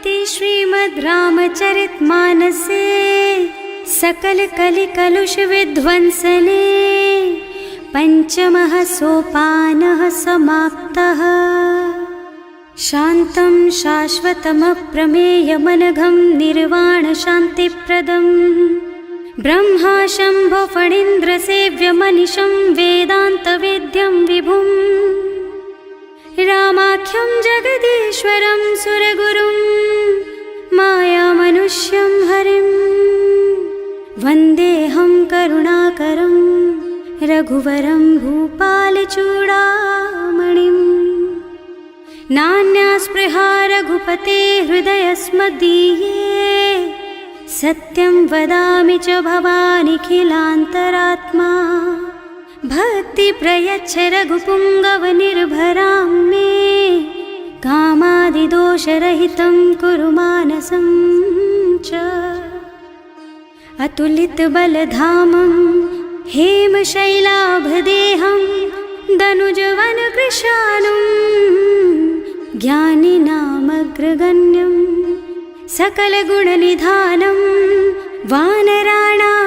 इति श्रीमद् रामचरितमानसे सकल कलि कलुष विध्वंसने पंचमः सोपानः समाप्तः। शान्तं शाश्वतमप्रमेयमनघं निर्वाण शान्तिप्रदम् ब्रह्मा शम्भो फणीन्द्रसेव्यमनिशं वेदान्तवेद्यं विभुम् रामाख्यं जगदीश्वरं सुरगुरुं मायामनुष्यं हरिं वन्देऽहं करुणाकरं रघुवरं भूपालचूडामणिम्। नान्यास्पृहा रघुपते हृदयस्मदीये सत्यं वदामि च भवानिखिलान्तरात्मा। भक्ति प्रयच्छ रघुपुङ्गवनिर्भरां मे कामादिदोषरहितं कुरु मानसं च। अतुलितबलधामं हेमशैलाभदेहं दनुजवनकृशानुं ज्ञानिनामग्रगण्यं सकलगुणनिधानं वानराणामधीशं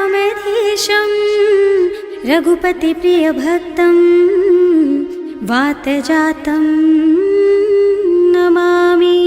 रघुपतिप्रियभक्तं वातजातं नमामि।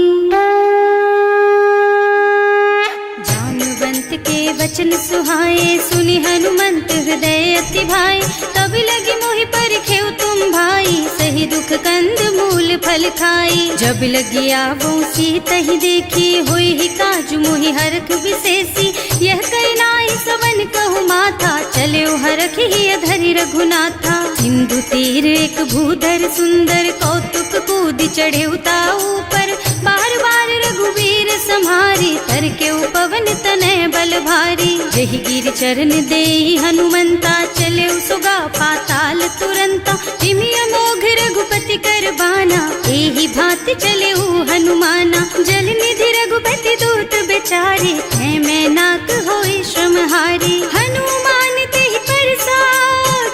जानुवंत के वचन सुहाए सुनि हनुमंत हृदय अति भाई। तब लगी मोहि परखेउ तुम भाई सही दुख कंद मूल फल खाई। जब लगी आवो सीतहि देखी होई ही काजु मोहि हरख विशेषी। यह कई नाई सवन कहु माथा चले हरख ही धरि रघुनाथा। सिंधु तीर एक भूधर सुंदर कौतुक कूद चढ़े उताऊ पर। बार बार रघुवीर सम्हारी तर के पवन तनय बल भारी। जहि गिर चरण देहि हनुमंता चले सुगा पाताल तुरंता। जिमि अमोघ रघुपति कर बाना एहि भांति चले हनुमाना। जल निधि रघुपति दूत बेचारे है मैं नाक होई श्रमहारी। हनुमान तेहि परसा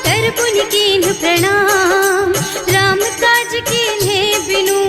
कर पुनि कीन्ह प्रणाम। राम काज कीन्हे बिनु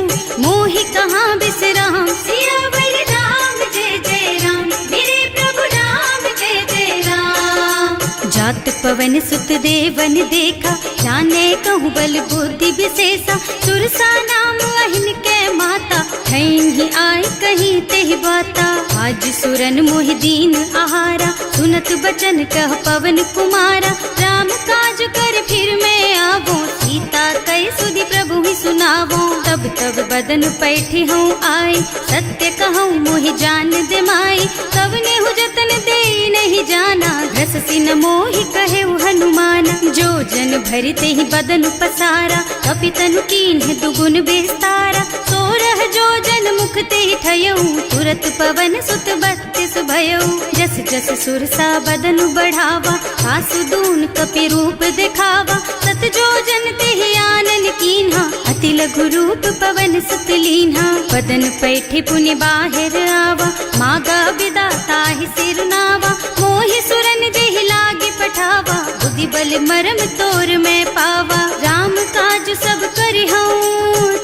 मोहि कहाँ बिसराम। सियावर राम जय जय राम मेरे प्रभु राम जय जय राम। जात पवन सुत देवन देखा जाने कहूँ बल बुद्धि विशेषा। सुरसा नाम अहिन के माता ठैन ही आय कहीं तेहि बाता। आज सुरन मोहि दीन आहारा सुनत बचन कह पवन कुमारा। राम काज कर फिर मैं आवो सीता कई सुधि प्रभु ही सुनावो। तब तब बदन पैठी हूँ आई सत्य कहूँ मोहि जान दे माई। तब नेहु जतन दे नहीं जाना घस न मोहि कहे हनुमाना। जो जन भरि तेहि बदन पसारा कपितनु कीन्ह दुगुन विस्तारा। सोरह जो जन मुख तेहि ठयऊ तुरत पवन सुत 32 भयऊ। जस जस सुरसा बदन बढ़ावा आसु दून कपि रूप दिखावा। सत जो जन तेहि आनन कीन्हा अति लघु रूप पवन सुत लीन्हा। बदन पैठि पुनि बाहिर आवा मागा बिदा ताहि सिर नावा। मोहि सुरन जेहि लागे पठावा बुद्धि बल मरम तोर मैं पावा। राम काज सब करिहूँ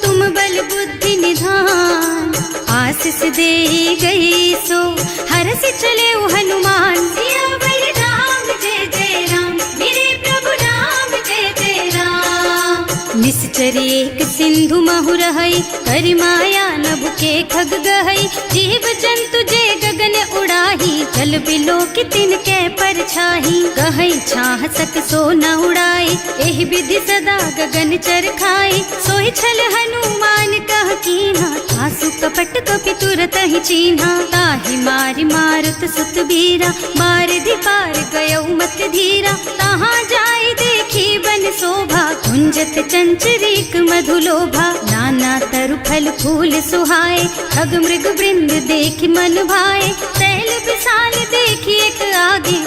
तुम बल बुद्धि निधान। आशीष दे गई सो हरस चले हनुमान। सियावर राम जय जय राम मेरे प्रभु राम जय जय राम। निश्चर एक सिंधु महु रहई करि माया नभ के खग गहई। जीव जंतु जे गगन उड़ाही जल बिलो की तिनके परछाही। गहई छाह सक सो न उड़ाई एहि विधि सदा गगन चर खाई। सोई छल हनुमान कह कीन्हा आसु कपट कपि तुरत ही चीन्हा। ताहि मारि मारुत सुत बीरा बारिधि पार गयौ मत धीरा। तहाँ जाई देखी बन शोभा कुंजत चंचरीक मधुलोभा। नाना तरु फल फूल सुहाए खग मृग वृंद देखि मन भाए। तैल विशाल देखि एक आगे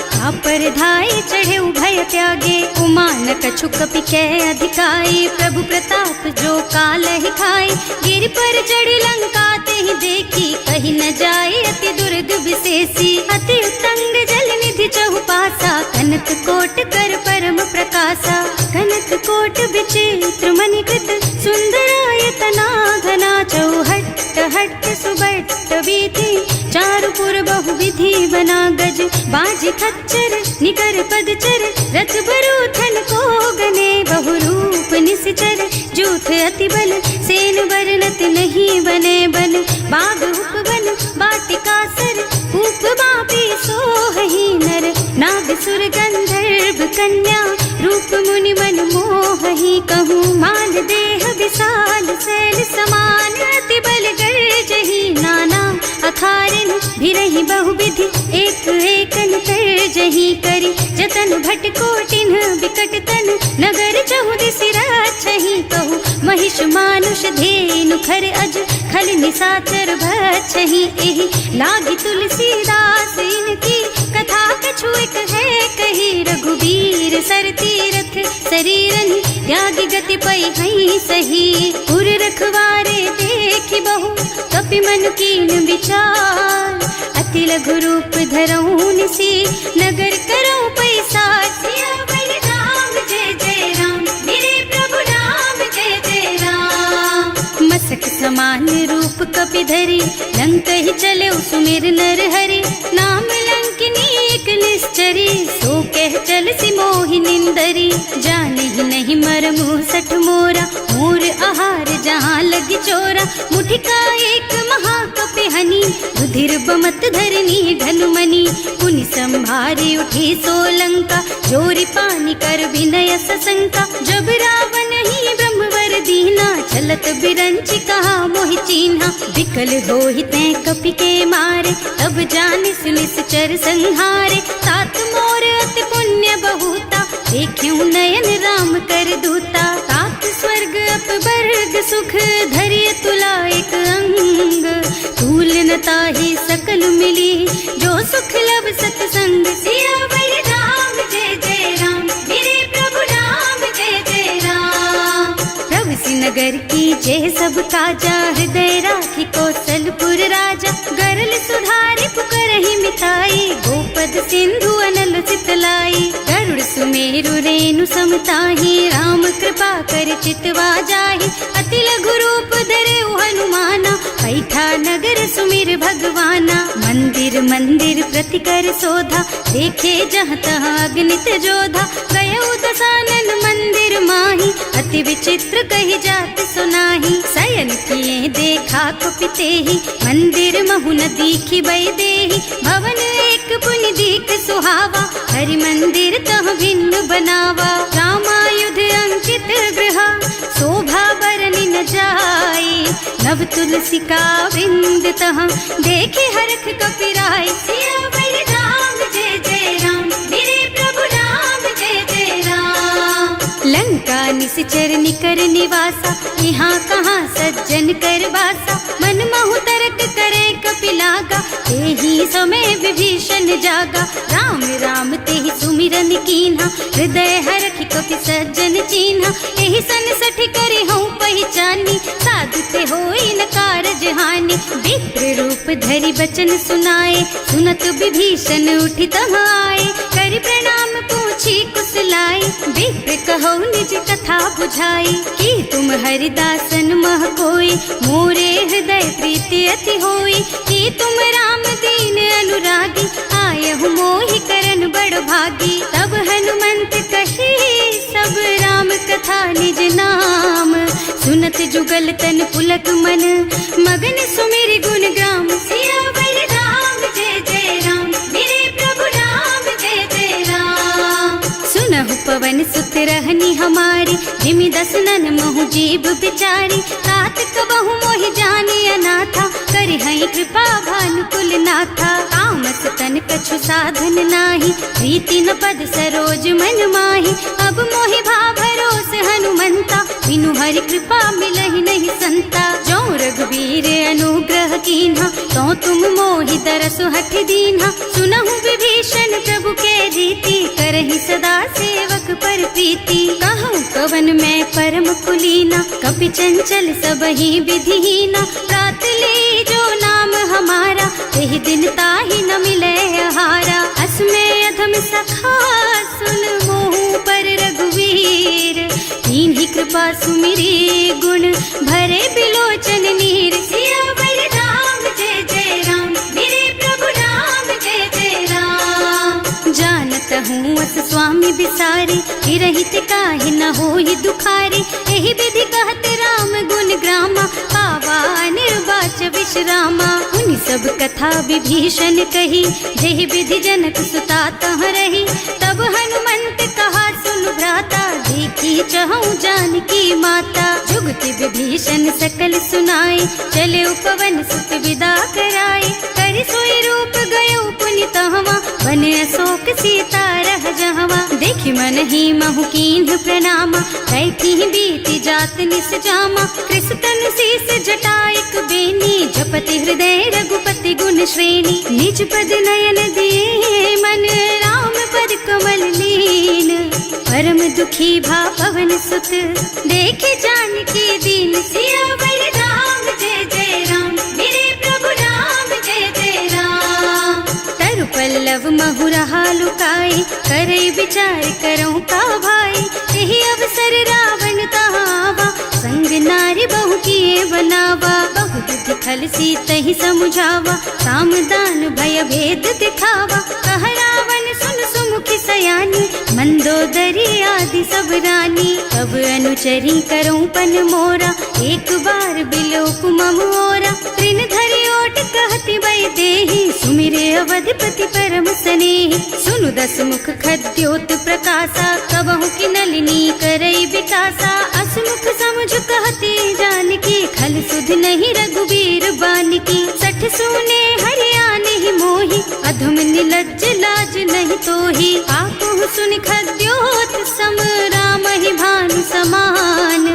पर धाई चढ़े भय त्यागे। उमान कछु कपि कै अधिकाई प्रभु प्रताप जो काल ही खाई। गिर पर चढ़ी लंका तेहि देखी कहीं न जाए अति दुर्ग विशेषी। अति उत्तंग जल निधि चहुपासा कनक कोट कर परम प्रकाशा। कनक कोट विचित्र मणिकृत सुंदरायतना घना चौहट्ट हट्ट सुबट्ट बीती, चारुपुर बहुविधि बना गज, बाज खच्चर निकर पदचर, रथ बरूथन को गने, बहुरूप निश्चर, जूथ अति बल, सेन बरनत नहीं बने बन, बाग उपवन बाटिका सर, कूप बापी सोहहि नर, नाग सुर गंधर्व कन्या, रूप मुनि मन मोहहि, कहूँ मान देह विशाल शैल समान, अति बल गर्जहि नाना अखारिन, भिरहि बहुविधि एक एकन तरजहि करि, जतन भट कोटिन बिकट तन, नगर चहुदिसि रक्षहि, कहूँ महिष मानुष धेनु खर अज, खल निशाचर भक्षहि, एहि लागी तुलसीदास इनकी, कथा कछु एक है कही, रघुबीर सर तीरथ शरीरन, त्यागी गति पै हई सही, उर रखवारे देखि बहु, कपि मन कीन विचार, अति लघु रूप धरऊँ निसी, नगर करऊँ पैसार, सियावर राम जय जय राम, मेरे प्रभु राम जय जय राम, मसक समान रूप कपि धरि, लंक ही चले सुमिर नर हरि, नाम लंकिनी एक निश्चरी, सो कह चल सी मोहि निंदरी, जाने ही नहीं मरमु सठ मोरा, मोर आहार जहाँ लगी चोरा, मुठिका एक महाकपि हनी, रुधिर बमत धरनी धनुमनी, पुनि संभारी उठी सोलंका, जोरी पानी कर विनय सशंका, जब रावण ही ब्रह्मवर दीना, चलत बिरंची कहा मोहि चीन्हा, विकल होहि तै कपि के मारे, तब जानिस निश्चर संहारे, तात मोर अति पुण्य बहुता, देखियो नयन राम कर दूता, तात स्वर्ग अपवर्ग सुख, धरिय तुला एक अंग, तूल न ताहि सकल मिली, जो सुख लब सतसंग, सियावर राम जय जय राम, मेरे प्रभु राम जय जय राम, प्रभु नगर की जय सब काजा, हृदय राखी कौशलपुर राजा, गरल सुधारी पुकरहि मिठाई, गोपद सिंधु अनल चितलाई, गरुड़ सुमेरु रेणु समताहि, राम कृपा कर चितवा जाहि, अति लघु रूप धरे हनुमाना, पैठा नगर सुमिर भगवाना, मंदिर मंदिर प्रति कर शोधा, देखे जहाँ तहाँ अगणित जोधा, गयो दशानन मंदिर माही, अति विचित्र कही जात सुनाही, शयन किए देखा कुपितेहि, मंदिर महु न दीखि बई देहि, भवन एक पुनि दीख सुहावा, हरि मंदिर तह भिन्न बनावा, रामायुध अंकित गृहा, शोभा बरनि न जाई, नव तुलसी का वृंद तह, देखे हरख कपिराई, सियावर राम जय जय राम, मेरे प्रभु राम जय जय राम, लंका निश्चर निकर निवासा, यहाँ कहाँ सज्जन कर बासा, मन महु तरक करे कपिलागा, तेहि समय विभीषण जागा, राम राम तेहि सुमिरन कीन्हा, हृदय हरखि कपि सज्जन चीन्हा, एहि सन सठि करि हूँ पहचानी, साधु ते होई न कारज हानि, विप्र रूप धरि बचन सुनाए, सुनत विभीषण उठि तहाँ आए, करि प्रणाम पूछी कुशलाई, विप्र कहो निज कथा बुझाई, कि तुम हरिदासन मह कोई, मोरे हृदय प्रीति अति होई, कि तुम राम दीन अनुरागी, आयहु मोहि करन बड़ भागी, तब हनुमंत कही सब राम कथा निज नाम, सुनत जुगल तन पुलक मन, मगन सुमिरि गुण ग्राम, सियावर राम जय जय राम, मेरे प्रभु राम जय जय राम, सुनहु पवन सुत रहनी हमारी, जिमि दसनन महु जीव बिचारी, तात कबहु मोहि जानी अनाथा, करि हई कृपा भानुकुल नाथा, तामस तन कछु साधन नाही, प्रीति न पद सरोज मन माही, अब मोहि भा भरोस हनुमंता, बिनु हरि कृपा मिलहि नहीं संता, जो रघुबीर अनुग्रह कीन्हा, तो तुम मोहि दरसु हठ दीन्हा, सुनहु विभीषण प्रभु के रीति, करहि सदा सेवक पर प्रीति, कहूँ कवन मैं परम कुलीना, कपि चंचल सबहि विधिहीना, प्रात ले जो नाम हमारा, तेहि दिन ताहि न मिले आहारा, असमय अधम सखा सुन मोहु पर रघुवीर, कीन्ही कृपा सुमिरी गुण भरे बिलोचन नीर, सियावर स्वामी बिसारी, हिरहित काहे न होई दुखारी। एहि विधि कहत राम गुण ग्रामा, पावा निर्वाच विश्रामा। उन सब कथा विभीषण कही, जेहि विधि जनक सुता तह रही। तब हनुमंत कहा सुन भ्राता, देखी चहु जानकी माता। जुगति विभीषण सकल सुनाए, चले उपवन सुत विदा कराए। कर सोई रूप गयो पुनि तहवा, बने अशोक सीता रह जहवा। देखि मन ही महु कीन्ह प्रणामा, कैथी बीती जात निस जामा। कृष्ण शीस जटाइक बेनी, जपति हृदय रघुपति गुण श्रेणी। निज पद नयन दिए मन, राम पद कमल लीन। परम दुखी भा पवन सुत, देखे जानकी दीन। सियावर राम जय जय राम, मेरे प्रभु राम जय जय राम। तरु पल्लव महुरहा लुकाए, करे विचार करऊं का भाई। यही अवसर रावण तहावा, संग नारी बहु किए बनावा। बहु विधि खल सीतहि समुझावा, साम दान भय भेद दिखावा। कह रावण सुन सुमुखी सयानी, मंदोदरी आदि सब रानी। तब अनुचरी करऊं पन मोरा, एक बार बिलोक मम ओरा। तृण धरि ओट कहति वै देहि, सुमिरे अवधिपति परम स्नेहि। सुनु दस मुख खद्योत प्रकाशा, कबहु की नलिनी करई विकासा। असमुख समुझ कहती जानकी, खल सुध नहीं रघुबीर बानकी। सठ सूने हरियाणा ही मोहि, अधम निलज्ज लाज नहीं तोहि। आकुहु सुनि खद्योत सम, राम ही भानु समान।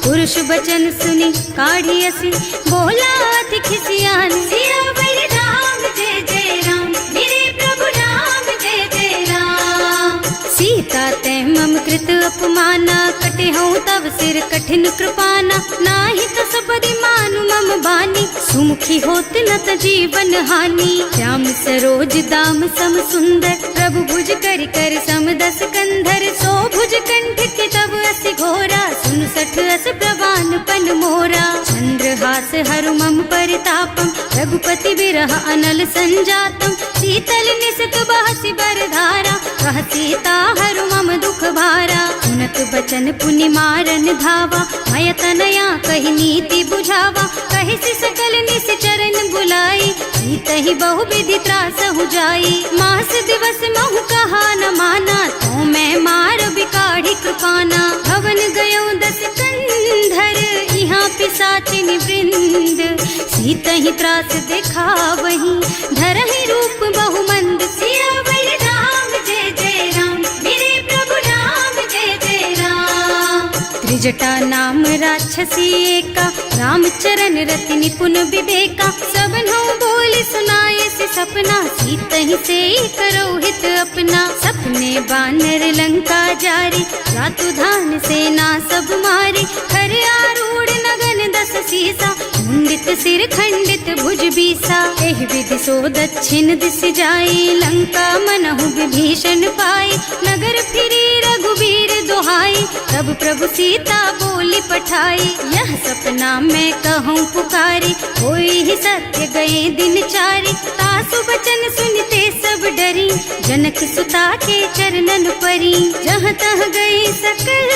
पुरुष बचन सुनि काढ़ी असी, बोला अति खिसियान। सियावर राम जय जय राम, मेरे प्रभु राम जय जय राम। सीता तै मम कृत अपमाना, कटे हूँ तब सिर कठिन कृपाना। नाही तो सबरि मानु मम बानी, सुमुखी होत न त जीवन हानि। श्याम सरोज दाम सम सुंदर, प्रभु भुज कर कर सम दस कंधर। सो भुज कंठ के तब अस घोरा, सुन सठ अस प्रवान पन मोरा। चंद्रहास हरु मम परितापम, रघुपति बिरह अनल संजातम। शीतल निसत बहसि बरधारा, कह सीता हरु मम दुख भारा। सुनत बचन पुनि मारन धावा, भय तनया कहि नीति बुझावा। कहि सि सकल निश्चरन बुलाई, सीतहि बहु विधि त्रासहु जाई। मास दिवस महु कहा न माना, तो मैं मार बिकाढ़ी कृपाना। भवन गयो दस कंधर, यहाँ पिशाचिनी वृंद। सीतहि त्रास दिखावहि, धरहि रूप बहु मंद। सियावर राम जय जय राम, मेरे प्रभु राम जय जय राम। त्रिजटा नाम राक्षसी एका, रामचरण रति निपुण विवेका। सबनो बोल सुनाए से सपना, सीतहि से करो हित अपना। सपने बानर लंका जारी, रातु धान सेना सब मारी। खर आरूढ़ नगन दस सीसा, मुंडित सिर खंडित भुज बीसा। एहि विधि सो दक्षिण दिस जाई, लंका मनहु विभीषण पाई। नगर फिरी रघुबीर दुहाई, तब प्रभु सीता बोली पठाई। यह सपना मैं कहूँ पुकारी, होई ही सत्य गए दिन चारी। तासु बचन सुनते सब डरी, जनक सुता के चरणन परी। जहाँ तह गई सकल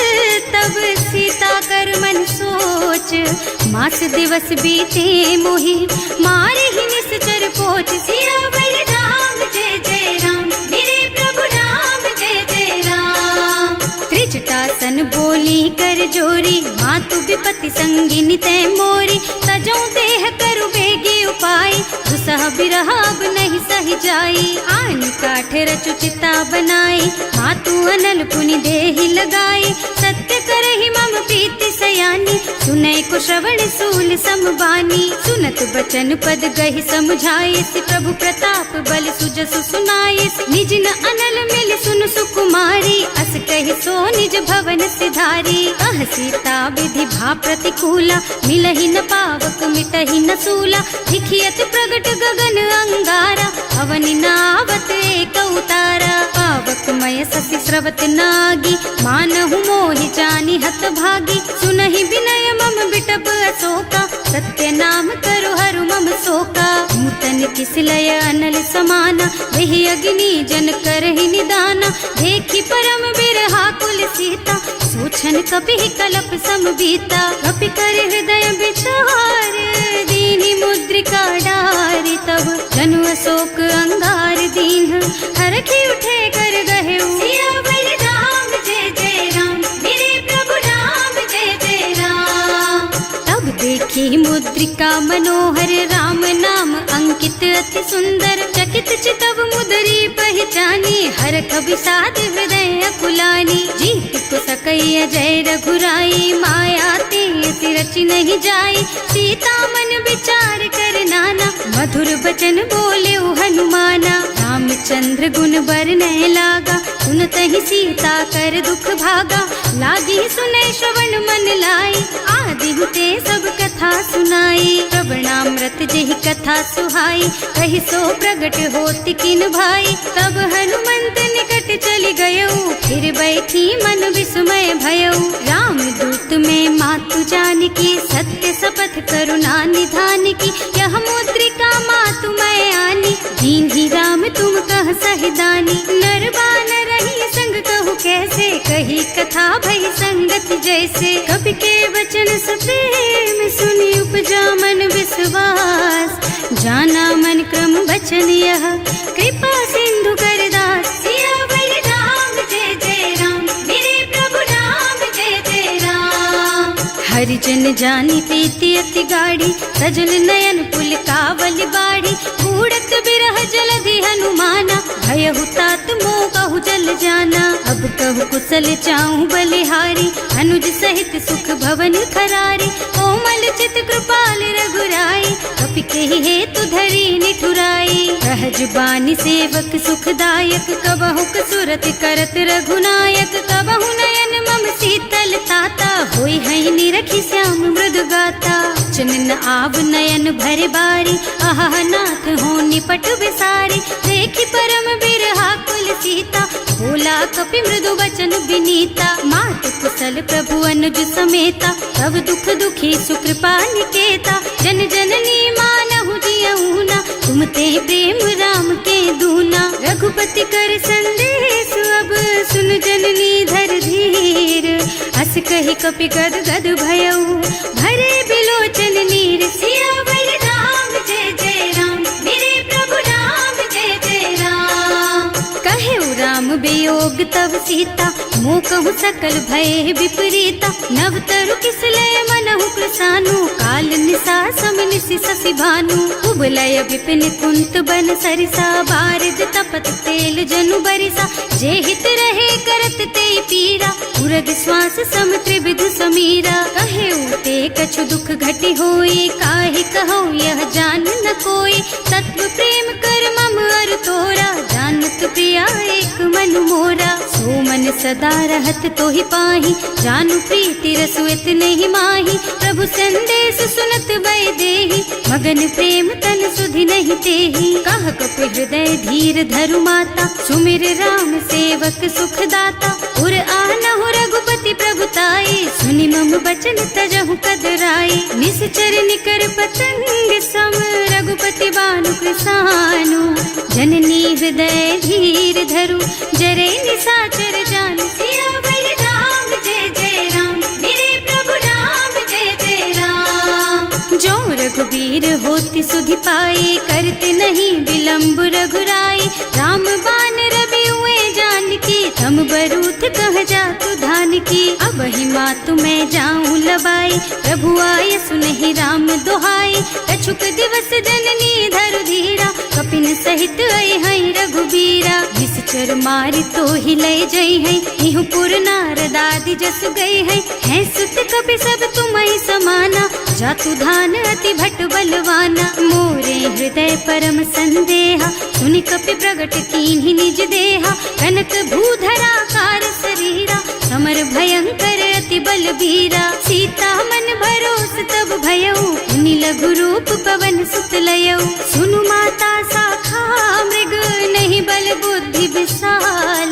तब सीता कर मन सोच। मास दिवस बीते मोहि, मारे ही निश्चर पोच। सियावर राम जय जय राम, मेरे प्रभु राम जय जय राम। त्रिजटासन बोली कर जोरी, मातु विपति संगिनी तै मोरी। तजो देह करु बेगी उपाय, दुसह बिरह अब नहीं सही जाई। आन काठ रचु चिता बनाई, मातु अनल पुनि देहि लगाई। सत्य करहि मम प्रीति सयानी, सुनै को श्रवण सूल समबानी। सुनत बचन पद गहि समझाए, प्रभु प्रताप बल सुजसु सुनाए। निज न अनल मिल सुन सुकुमारी, अस कहि सो निज भवन सिधारी। कह सीता विधि भा प्रतिकूला, मिलहि न पावक मिटहि न सूला। दिखियत प्रगट गगन अंगारा, अवनि नावत एक उतारा। पावक मय ससि स्रवत नागी, मानहु मोहि जानि हत भागी। सुनहि विनय मम बिटप अशोका, सत्य नाम करु हरु मम शोका। नूतन के किसलय अनल समाना, वही अग्नि जन करहि निदाना। देखी परम बिरहा कुल सीता, सोचन कपि कलप सम बीता। कपि कर हृदय विचार, दीनी मुद्रिका डारी। तब जनु अशोक अंगार दीन, हरखि उठे कर गहे सियावर राम जय जय राम, मेरे प्रभु राम जय जय राम। तब देखी मुद्रिका मनोहर, राम नाम अंकित अति सुंदर। चकित चितव मुदरी पहचानी, हरख विषाद हृदय अकुलानी। जीत को सकैया जय रघुराई, माया ते रचि नहीं जाई। सीता मन विचार कर नाना, मधुर बचन बोले हनुमाना। रामचंद्र गुण बरनय लागा, सुनतहि सीता कर दुख भागा। लागी सुनै श्रवण मन लाई, आदि हुते सब कथा सुनाई। प्रवणामृत जेहि कथा सुहाई, कहि सो प्रगट होति किन भाई। तब हनुमंत निकट चली गयऊ, फिर बैठी मन विस्मय भयऊ। राम दूत में मातु जानकी, सत्य शपथ करुणा निधान की। यह मुद्रिका मातु मैं आनी, दीन्ही राम तुम कह सहिदानी। नर बानर रही संग कहु कैसे, कही कथा भई संगति जैसे। कवि के वचन सप्रेम सुनि उपजा मन विश्वास। जाना मन क्रम वचन यह, कृपा सिंधु कर दास। सियावर राम जय जय राम, मेरे प्रभु राम जय जय राम। हरिजन जानी प्रीति अति गाढ़ी, सजल नयन पुल कावल बाढ़ी। बूढ़त बिरह जलधि हनुमाना, भयहु तात मोह कहु जल जाना। अब कहु कुशल चाहूं बलिहारी, अनुज सहित सुख भवन खरारी। कोमल चित कृपाल रघुराई, कपि केहि हेतु धरी निठुराई। सहज बानी सेवक सुखदायक, कबहु कसुरत करत रघुनायक। कबहु नयन मम शीतल ताता, होई है निरखी श्याम मृदु गाता। चनन आव नयन भरे बारी, आहा नाथ हो निपट विसारी। देखी परम बिरहा कुल सीता, बोला कपि मृदु वचन विनीता। मात कुशल प्रभु अनुज समेता, तब दुख दुखी सुकृपा निकेता। जन जननी मानहु जियऊना, तुम ते प्रेम राम के दूना। रघुपति कर संदेश अब सुन जननी धर धीर। हस कहि कपि गद गद भयऊ, भरे बिलोचन नीर। सियावर राम जय जय राम, मेरे प्रभु राम जय जय राम। कहेउ राम वियोग तब सीता, मोह कहु सकल भय विपरीता। नव तरु किसलय मनहु कृसानु, काल निसा सम निसि शशि भानु। उबलय विपिन कुंत बन सरिसा, बारिद तपत तेल जनु बरिसा। जे हित रहे करत ते पीरा, उरग श्वास सम त्रिविध समीरा। कहेउ ते कछु दुख घटि होई, काहे कहो यह जान न कोई। तत्व प्रेम कर मम अर तोरा, जानत प्रिया एक मन मोरा। सो मन सदा रहत तोहि पाही, जानु प्रीति रसु इतने माही। प्रभु संदेश सुनत भय देहि, मगन प्रेम तन सुधि नहीं तेहि। कह कपि हृदय धीर धरु माता, सुमिर राम सेवक सुख दाता। उर आनहु रघुपति प्रभुताई, सुनि मम बचन तजहु कदराई। निश्चर निकर पतंग सम, रघुपति बानु कृसानु। जननी हृदय धीर धरु, जरे निशाचर जानु। सियावर राम जय जय राम, मेरे प्रभु राम जय जय राम। जो रघुबीर होति सुधि पाई, करते नहीं विलंब रघुराई। राम बान रवि हुए जानकी, थम बरूथ कह जातु धान की। अब ही मातु मैं जाऊं लबाई, प्रभु आय सुनहि राम दुहाई। कछुक दिवस जननी धरु धीरा, कपिन सहित आई है रघुबीरा। निश्चर मारि तो ही लय जई है, इहु पुर नारद आदि जस गई है। हैं सुत कपि सब तुम्हि समाना, जातु धान अति भट बलवाना। मोरे हृदय परम संदेहा, सुनि कपि प्रगट कीन्हि निज देहा। कनक भूधरा कार शरीरा, समर भयंकर अति बलबीरा। सीता मन भरोस तब भयऊ, मुनि लघु रूप पवन सुत लयऊ। सुनु माता शाखा मृग, नहीं बल बुद्धि विशाल।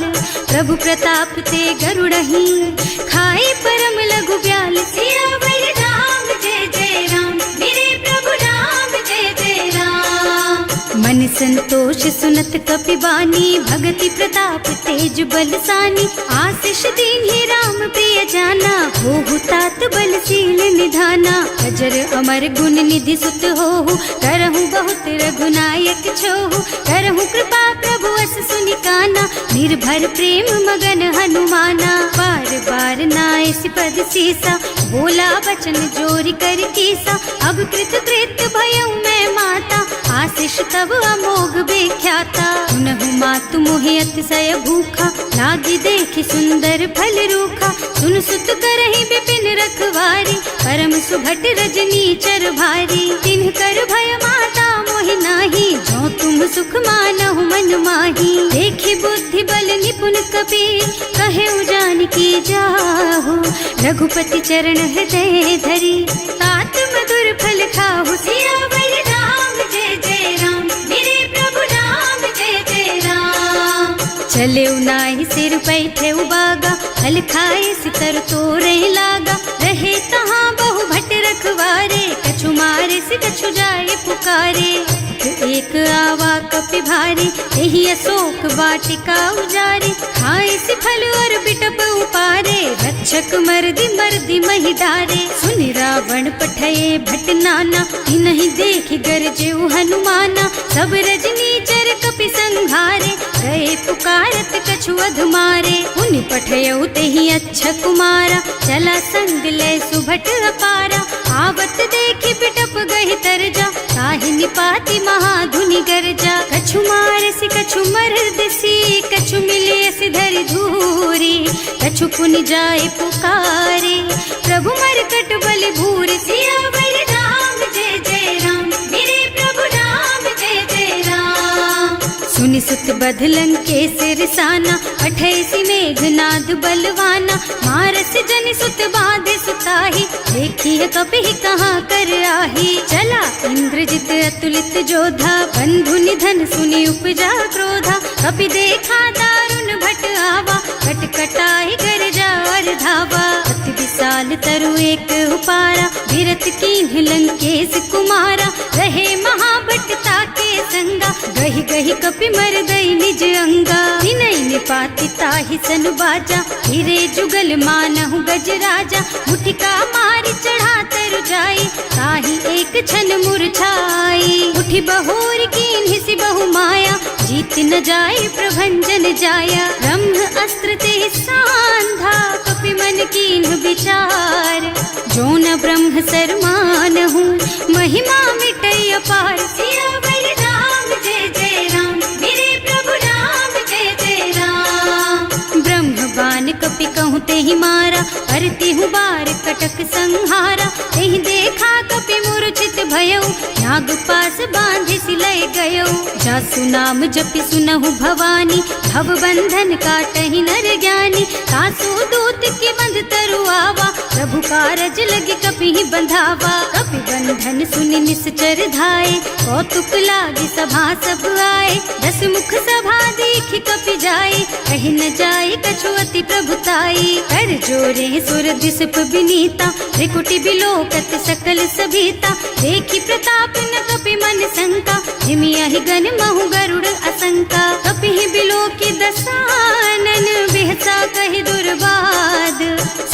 प्रभु प्रताप ते गरुड़हि, खाई परम लघु ब्याल। सियावर राम जय जय राम, मेरे प्रभु राम जय जय राम। संतोष सुनत कपिबानी, भगति प्रताप तेज बलसानी। आशीष दीन्हि राम प्रिय जाना, होहु तात बलशील निधाना। अजर अमर गुण निधि सुत होहु, करहु बहुत रघुनायक छोहु। करहु कृपा प्रभु अस सुनि काना, निर्भर प्रेम मगन हनुमाना। बार बार नाय सिपद सीसा, बोला बचन जोरि कर कीसा। अब कृत कृत भयउ मैं माता, आशीष तब अमोघ बेख्याता। सुनहु मातु मोहि अतिशय भूखा, लागी देखि सुंदर फल रूखा। सुन सुत करहि विपिन रखवारी, परम सुभट रजनी चर भारी। तिन्ह कर भय माता मोहि नाही, जो तुम सुख मानहु मन माही। देखि बुद्धि बल निपुण कबीर, कहे जानकी जाहु। रघुपति चरण हृदय धरी, तात मधुर फल खाहु। सियावर राम जय जय राम, मेरे प्रभु राम जय जय राम। चले नाहि सिर बैठे बागा, फल खाए सितर तोरे लागा। रहे तहाँ बहु भट रखवारे, कछु मारे से कछु जाए पुकारे। एक आवा कपि भारी, यही अशोक वाटिका उजारी। खाए से फल और बिटप उपारे, रक्षक मर्दी मर्दी मही डारे। सुनि रावण पठये भट नाना, नहीं देखि गरजेउ हनुमाना। सब रजनी चर कपि संघारे, गए पुकारत कछु अधमारे। उनि पठयउ तेहि अच्छा कुमारा, चला संग ले सुभट अपारा। आवत देखि बिटप गहि तरजा, ताहि निपाति महाधुनि गरजा। कछु मारसि कछु मरदसी, कछु मिलियसि धरि धूरी। कछु पुनि जाए पुकारे, प्रभु मरकट बलि भूरि। सियावर राम जय जय राम, मेरे प्रभु राम जय जय राम। सुनि सुत बध लंकेश रिसाना, अठैसी मेघनाद बलवाना। मारस जनि सुत बाधे सुताही, देखी है कपि कहाँ कर आही। चला इंद्रजित अतुलित जोधा, बंधु निधन सुनि उपजा क्रोधा। कपि देखा दारुण भट आवा, कट कटाई गरजा और धावा। अति विशाल तरु एक उपारा, विरत कीन्ह लंकेश कुमारा। रहे महाभट ताके संगा, गहि गहि कपि मर गई निज अंगा। तिनहि निपाति ताहि सन बाजा, हिरे जुगल मानहु गज राजा। मुठिका मारि चढ़ा तरु जाई, ताहि एक छन मुरझाई। उठि बहोर कीन्हि सि बहु माया, जीत न जाय प्रभंजन जाया। ब्रह्म अस्त्र ते सांधा, कपि मन कीन्ह विचार। जो न ब्रह्म सर मानहु, महिमा मिटै अपार। सियावर राम जय जय राम, मेरे प्रभु राम जय जय राम। ब्रह्म बान कपि कहूँ तेहि मारा, परतिहु बार कटक संहारा। तेहि देखा कपि मूर्छित भयउ, नाग पास बांधि सिलय गयउ। जासु नाम जपि सुनहु भवानी, भव बंधन काटहि नर ज्ञानी। तासु दूत के बंध तरु आवा, प्रभु कारज लगे कपि बंधावा। कपि बंधन सुनि निश्चर धाये, कौतुक लागी सभा सब आए। दस मुख सभा देखि कपि जाए, कहि न जाए कछु अति प्रभुताई। कर जोरे सुर दिसप विनीता, त्रिकुटी बिलोकत सकल सभीता। देखि प्रताप न कपि मन शंका, हिमियहि गन महु गरुड़ असंका। कपि बिलोकि दसानन, बिहसा कहि दुर्बाद।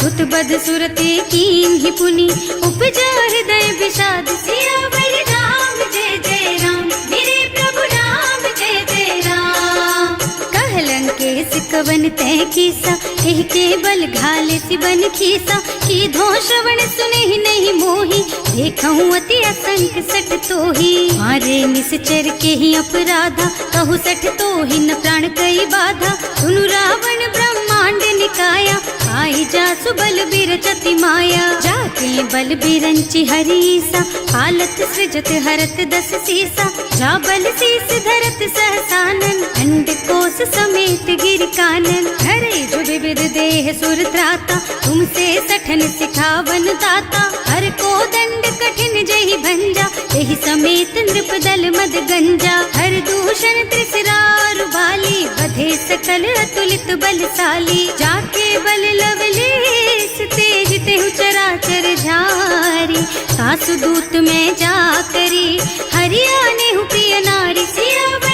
सुत बध सुरते कीन्हि पुनि, उपजा हृदय विषाद। सियावर राम जय जय राम, मेरे प्रभु राम जय जय राम। कह लंकेश कवन तै कीसा, एहि के बल घाले सि बन खीसा। कीधो श्रवण सुनहि नहीं मोहि, देखहु अति असंख सठ तोहि। मारे निश्चर के ही अपराधा, कहु सठ तोहि न प्राण कई बाधा। सुनु रावण ब्रह्मांड निकाया, आई जासु बल बिरचति माया। जाके बल बिरंचि हरीसा, हालत सृजत हरत दस सीसा। जा बल शीस धरत सहसानन, अंड कोस समेत गिर कानन। हरे जो विविध देह सुर त्राता, तुमसे सठन सिखावन दाता। हर को दंड कठिन जहि भंजा, एहि समेत नृप दल मद गंजा। हर दूषण त्रिसरार बाली, बधे सकल अतुलित बलशाली। जाके बल लवलेस तेज तेहु चराचर झारी। सासु दूत में जा करी, हरियाणेहु प्रिय नारी। सियावर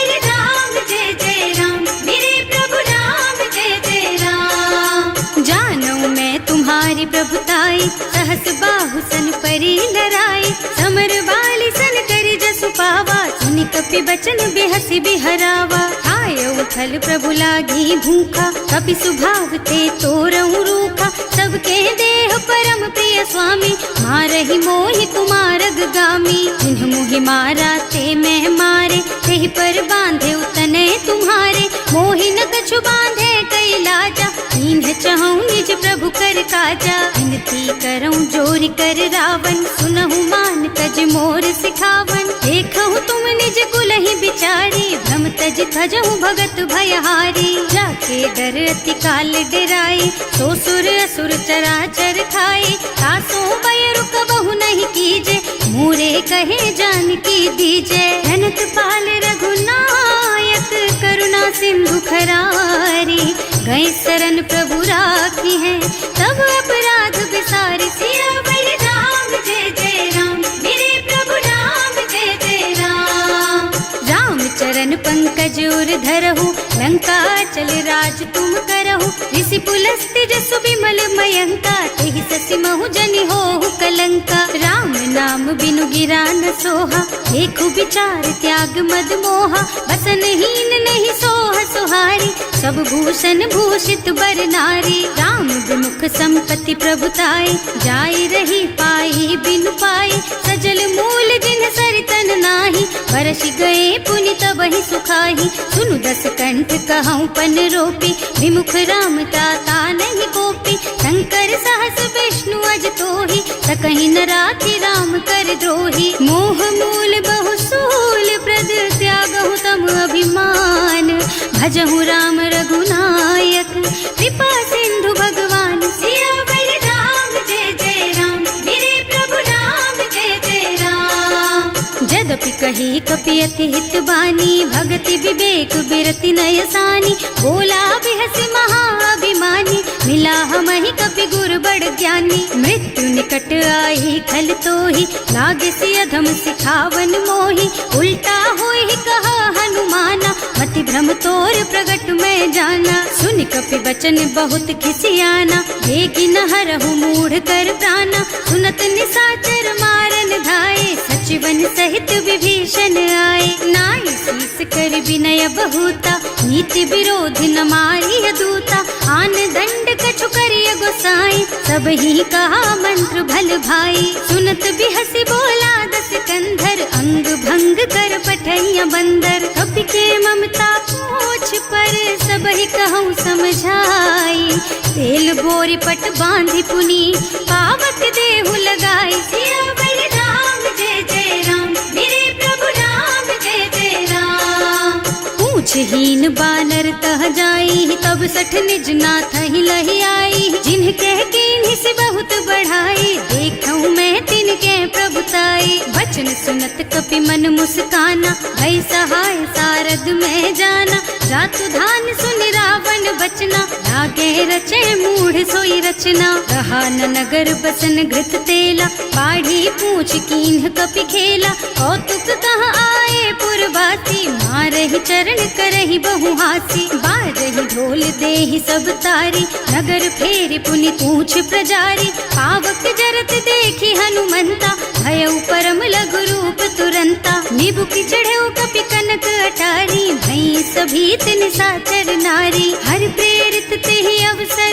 कपि बचन बेहसी बिहरावा, खायऊ फल प्रभु लागी भूखा, कपि सुभाव ते तोरऊ रूखा। सबके देह परम प्रिय स्वामी, मारहि मोहि कुमारग गामी। जिन्ह मोहि मारा ते मैं मारे, तेहि पर बांधे उतने तुम्हारे। मोहि न कछु बांधे कई लाजा, दीन्ह चहऊँ निज प्रभु कर काजा। विनती करऊँ जोरि कर रावण, सुनहु मान तज मोर सिखावन। देखहु तुम निज कुलहि बिचारी, भ्रम तज थजहु भगत भयहारी। जाके डर अति काल डराई, सो सुर असुर चराचर खाए। तासो भय रुक बहु नहीं कीजे, मोरे कहे जानकी दीजे। जनत पाल रघुनायक, करुणा सिंधु खरारी। गए शरण प्रभु राखी है, तब अपराध बिसारी। सियावर राम जय जय राम, मेरे प्रभु राम जय जय राम। राम चरण पंकज उर धरहु, लंका चल राज तुम करहु। ऋषि पुलस्त्य जसु विमल मयंका, तेहि ससि महु जनि होहु कलंका। राम नाम बिनु गिरा न सोहा, देखु विचार त्याग मद मोहा। बसनहीन नहीं सोह सुहारी, सब भूषण भूषित बर नारी। राम विमुख संपत्ति प्रभुताई, जाई रही पाई बिनु पाई। सजल मूल जिन सरितन नाही, बरसि गए पुनि तबहि सुखाही। सुनु दस कंठ कहऊँ पन रोपी, विमुख राम ताता नहीं कोपी। शंकर सहस विष्णु अज तोहि, सकहि न राखि राम कर द्रोही। मोह मूल बहु सूल प्रद, त्यागहु तम अभिमान। भजहु राम रघुनायक, कृपा सिंधु भगवान। सियावर राम जय जय राम, मेरे प्रभु राम जय जय राम। जदपि कही कपि अति हित बानी, भगति विवेक बिरति नय सानी। बोला बिहसि महाअभिमानी, मिला हमहि कपि गुर बड़ ज्ञानी। मृत्यु निकट आई खल तोहि, लागे सि अधम सिखावन मोहि। उल्टा होहि कहा हनुमाना, मति भ्रम तोर प्रगट में जाना। सुन कपि बचन बहुत खिसियाना, देखि न हरहु मूढ़ कर प्राणा। सुनत निशाचर मारन धाये, सचिवन सहित विभीषण आए। नाई शीस कर विनय बहुता, नीति विरोधी न मारिय दूता। आन दंड कछु करिय गोसाई, सब ही कहा मंत्र भल भाई। सुनत बिहसि बोला दस कंधर, अंग भंग कर पठैया बंदर। कपि के ममता पूछ पर, सब ही कहूँ समझाई। तेल बोरी पट बांधि पुनी, पावक देहु लगाई। सियावर राम जय जय राम, मेरे प्रभु राम जय जय राम। पूछहीन बानर तह जाई, तब सठ निज नाथ ही लही आई। जिन्ह कह कीन्हि से बहुत बढ़ाई, देखऊँ मैं तिनके प्रभुताई। वचन सुनत कपि मन मुस्काना, भई सहाय सारद में जाना। जातु धान सुन रावण बचना, लागे रचे मूढ़ सोई रचना। रहा न नगर बसन घृत तेला, बाढ़ी पूछ कीन्ह कपि खेला। कौतुक कह आए पुरवासी, मारहि चरण करहि बहु हासी। बाजहि ढोल देहि सब तारी, नगर फेरि पुनि पूछ प्रजारी। पावक जरत देखि हनुमंता, भयउ परम लघु रूप तुरंता। निबुकि चढ़ऊ कपि कनक अटारी, भई सभीत निशाचर नारी। हर प्रेरित तेहि अवसर,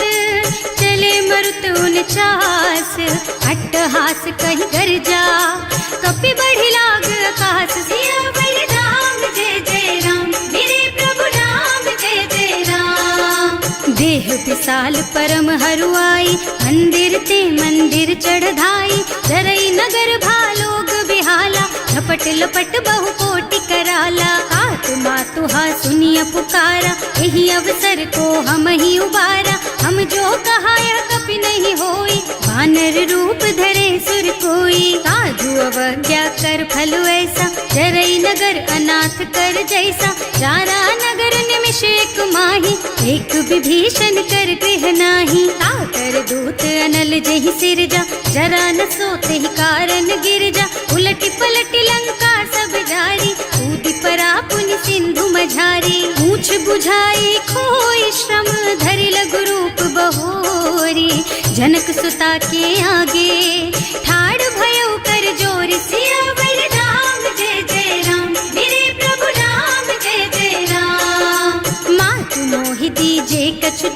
चले मरुत उनचास। अट्टहास कहि गर्जा, कपि बढ़ि लाग आकाश। सियावर राम जय जय राम, मेरे प्रभु राम जय जय राम। देह विशाल परम हरुआई, मंदिर ते मंदिर चढ़धाई। जरई नगर भालोग बिहाला, झपट लपट बहु कोटि कराला। आत्मा तुहा सुनिय पुकारा, यही अवसर को हम ही उबारा। हम जो कहा यह कपि नहीं होई, वानर रूप धरे सुर कोई। साधु अवज्ञा कर फल ऐसा, जरई नगर अनाथ कर जैसा। जारा नगर निमिष एक माही, एक विभीषण कर गृह नाही। ताकर दूत अनल जहि सिरजा, जरा न सोते ही कारण गिरजा। उलटि पलटि लंका सब जारी, कूदि परा पुनि सिंधु मझारी। पूछ बुझाई खोई श्रम, धरि लघु रूप बहोरी। जनक सुता के आगे, ठाड़ भयउ कर जोरी। सियावर राम जय जय राम, मेरे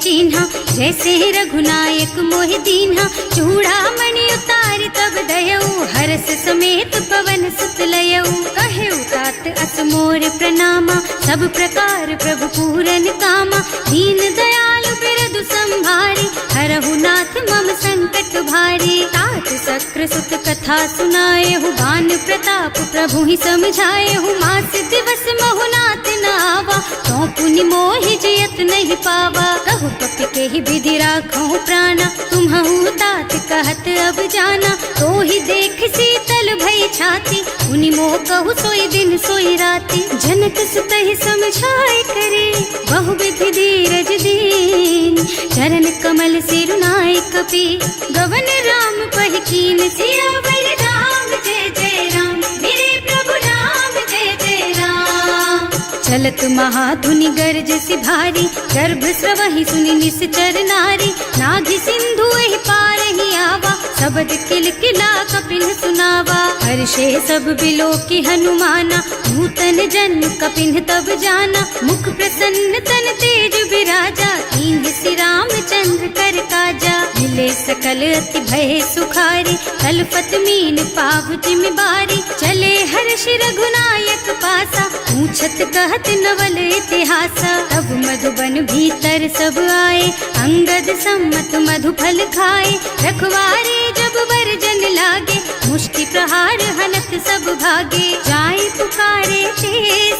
चिन्हा, जैसे रघुनायक मोहि दीन्हा। चूड़ामणि उतारि तब दयऊ, हर्ष समेत पवन सुत लयऊ। कहेउ तात अस मोर प्रणामा, सब प्रकार प्रभु पूरन कामा। दीन दयालु बिरदु संभारी, हरहु नाथ मम संकट भारी। तात सक्र सुत कथा सुनाए हूँ, बान प्रताप प्रभु ही समझाए हूँ। मास दिवस महु नाथ न आवा, तो पुनि मोहि जियत नहीं पावा। कहु कपि के ही विधि राखो प्राणा, तुम्हु तात कहत अब जाना। तो ही देख शीतल भई छाती, उनि मोह कहु सोई दिन सोई राती। जनक सुत ही समझाए करे, बहु विधि धीरज दीन। चरण कमल सिरुनाए कपि, गवन राम पहि कीन। सियावर राम जय जय राम, मेरे प्रभु राम जय जय राम। चलत महाधुनि गर्ज सि भारी, गर्भ स्रवहि सुनि निश्चर नारी। नाभि सिंधु एहि पार ही आवा, शब्द किलकिला कपिन सुनावा। हर्षे सब बिलोकी हनुमाना, नूतन जन्म कपिन तब जाना। मुख प्रसन्न तन तेज विराजा, कीन्ह सि रामचंद्र कर काजा। मिले सकल अति भय सुखारी, कलपत मीन पाव जिम बारी। चले हर्ष रघुनायक पासा, पूछत कहत नवल इतिहासा। तब मधुबन भीतर सब आए, अंगद सम्मत मधु फल खाए। रखवारे जब बरजन लागे, मुष्टि प्रहार हनत सब भागे। जाय पुकारे ते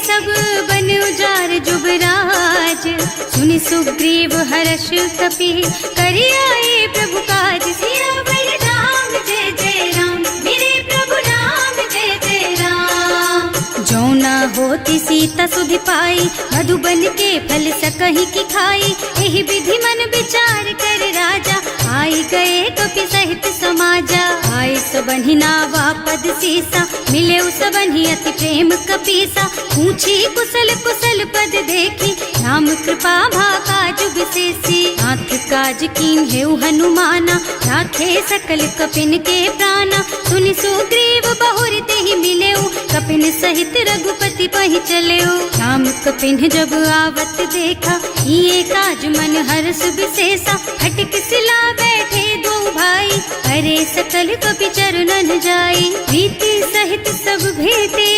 सब बन उजार जुबराज। सुनि सुग्रीव हर्ष कपि, करि आए प्रभु काज। सियावर राम जय जय राम, मेरे प्रभु राम जय जय राम। जो ना होती सीता सुधि पाई, मधुबन के फल सकहि की खाई। एहि विधि मन विचार कर राजा, आई गए कपि सहित समाजा। आए सबन्हि नावा पद सीसा, मिले सबन्हि अति प्रेम कपीसा। पूछी कुशल कुशल पद देखी, राम कृपा भाका जुग सेसी। नाथ काज कीन्हेउ हनुमाना, राखे सकल कपिन के प्राणा। सुनि सुग्रीव बहुर तेहि मिलेउ, कपिन सहित रघुपति पहि चलेउ। राम कपिन जब आवत देखा, ये काज मन हर्ष विशेषा। हटिक सिला बैठे दो भाई, अरे सकल कपि चरणन जाई। प्रीति सहित सब भेटे,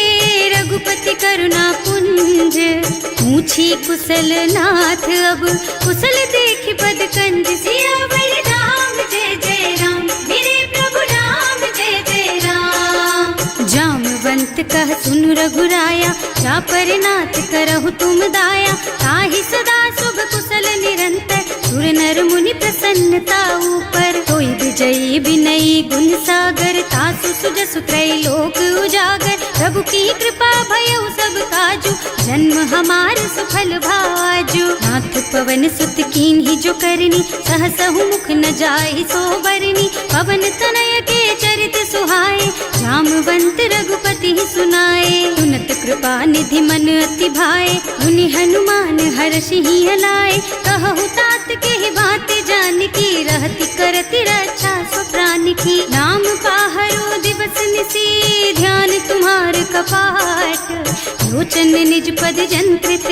रघुपति करुणा पुंज। पूछी कुशल नाथ अब, कुशल देखि पद कंज। सियावर राम जय जय राम, मेरे प्रभु राम जय जय राम। जामवंत कह सुन रघुराया, जा पर नाथ करहु तुम दाया। ताहि सदा शुभ कुशल निरंतर, सुर नर मुनि प्रसन्नता ऊपर। कोई विजयी विनयी गुण सागर, तासु सुजसु त्रैलोक उजागर। प्रभु की कृपा भयउ सब काजू, जन्म हमार सुफल भाजू। नाथ पवन सुत कीन्ही जो करनी, सहसहु मुख न जाहि सो बरनी। पवन तनय के चरित सुहाए, जामवंत रघुपति सुनाए। सुनत कृपा निधि मन अति भाए, मुनि हनुमान हर्षि ही हलाए। कहु तात के बात जानकी, रहति करति रक्षा सो प्राण की। नाम पाहरो दिवस निसी, ध्यान तुम्हार कपाट। लोचन निज पद जंत्रित,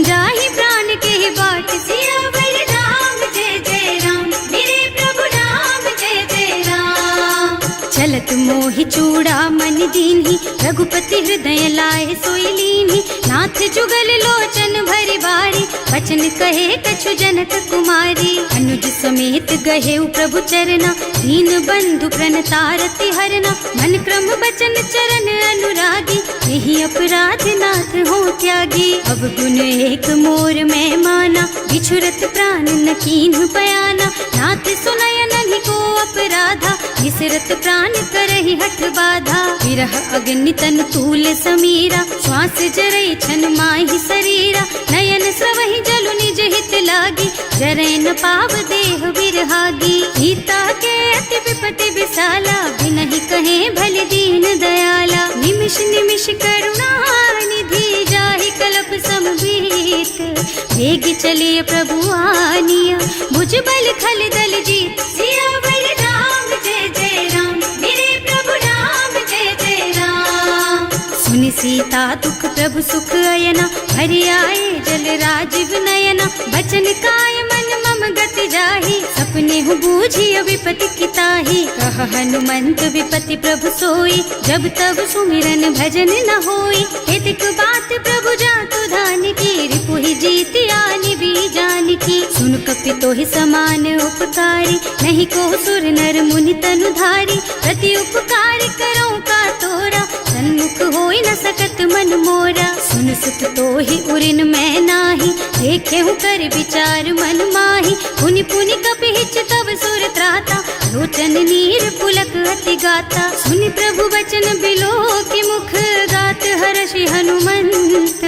जाहि प्राण के बाट। सियावर राम जय जय राम, मेरे प्रभु राम जय जय राम। चलत मोहि चूड़ामणि दीन्ही, रघुपति हृदय लाए सोई लीन्ही। नाथ जुगल लोचन भरि बारी, वचन कहे कछु जनक कुमारी। अनुज समेत गहेउ प्रभु चरना, दीन बंधु प्रणतारति हरना। मन क्रम बचन चरण अनुरागी, यही अपराध नाथ हो त्यागी। अब गुण एक मोर मैं माना, बिछुरत प्राण न कीन्हु बयाना। नाथ सुनय नन्हि को अपराधा, बिसरत प्राण करहि हठ बाधा। विरह अग्नि तन तूल समीरा, श्वास जरई छन माहि शरीरा। नयन स्रवहि जलु निज हित लागी, जरै न पाव देह बिरहागी। सीता के अति विपति विशाला, बिनहि कहे भल दीन दयाला। निमिष निमिष करुणा निधि, जाहि कलप समबीत। वेग चलिए प्रभु आनिया, भुज बल खल दल जीत। सियावर राम जय जय राम, मेरे प्रभु राम जय जय राम। सुनि सीता दुख प्रभु सुख अयना, हरि आए जल राजीव नयना। बचन काय मन मम गति जाहि, सपने हूँ बूझी विपति किताही। कह हनुमंत विपति प्रभु सोई, जब तब सुमिरन भजन न होई। हितक बात प्रभु जातु धान की, रिपुहि जीति आनि भी जान की। सुन कपि तोहि समान उपकारी, नहीं को सुर नर मुनि तनु धारी। प्रति उपकार करो का तोरा, सन्मुख होई न सकत मन मोरा। सुन सुत तोहि उरिन मैं नाही, देखे हूँ कर विचार मन माही। पुनि पुनि कपि हिच तब सुर त्राता, लोचन नीर पुलक अति गाता। सुनि प्रभु बचन बिलो की मुख, गात हर्षि हनुमंत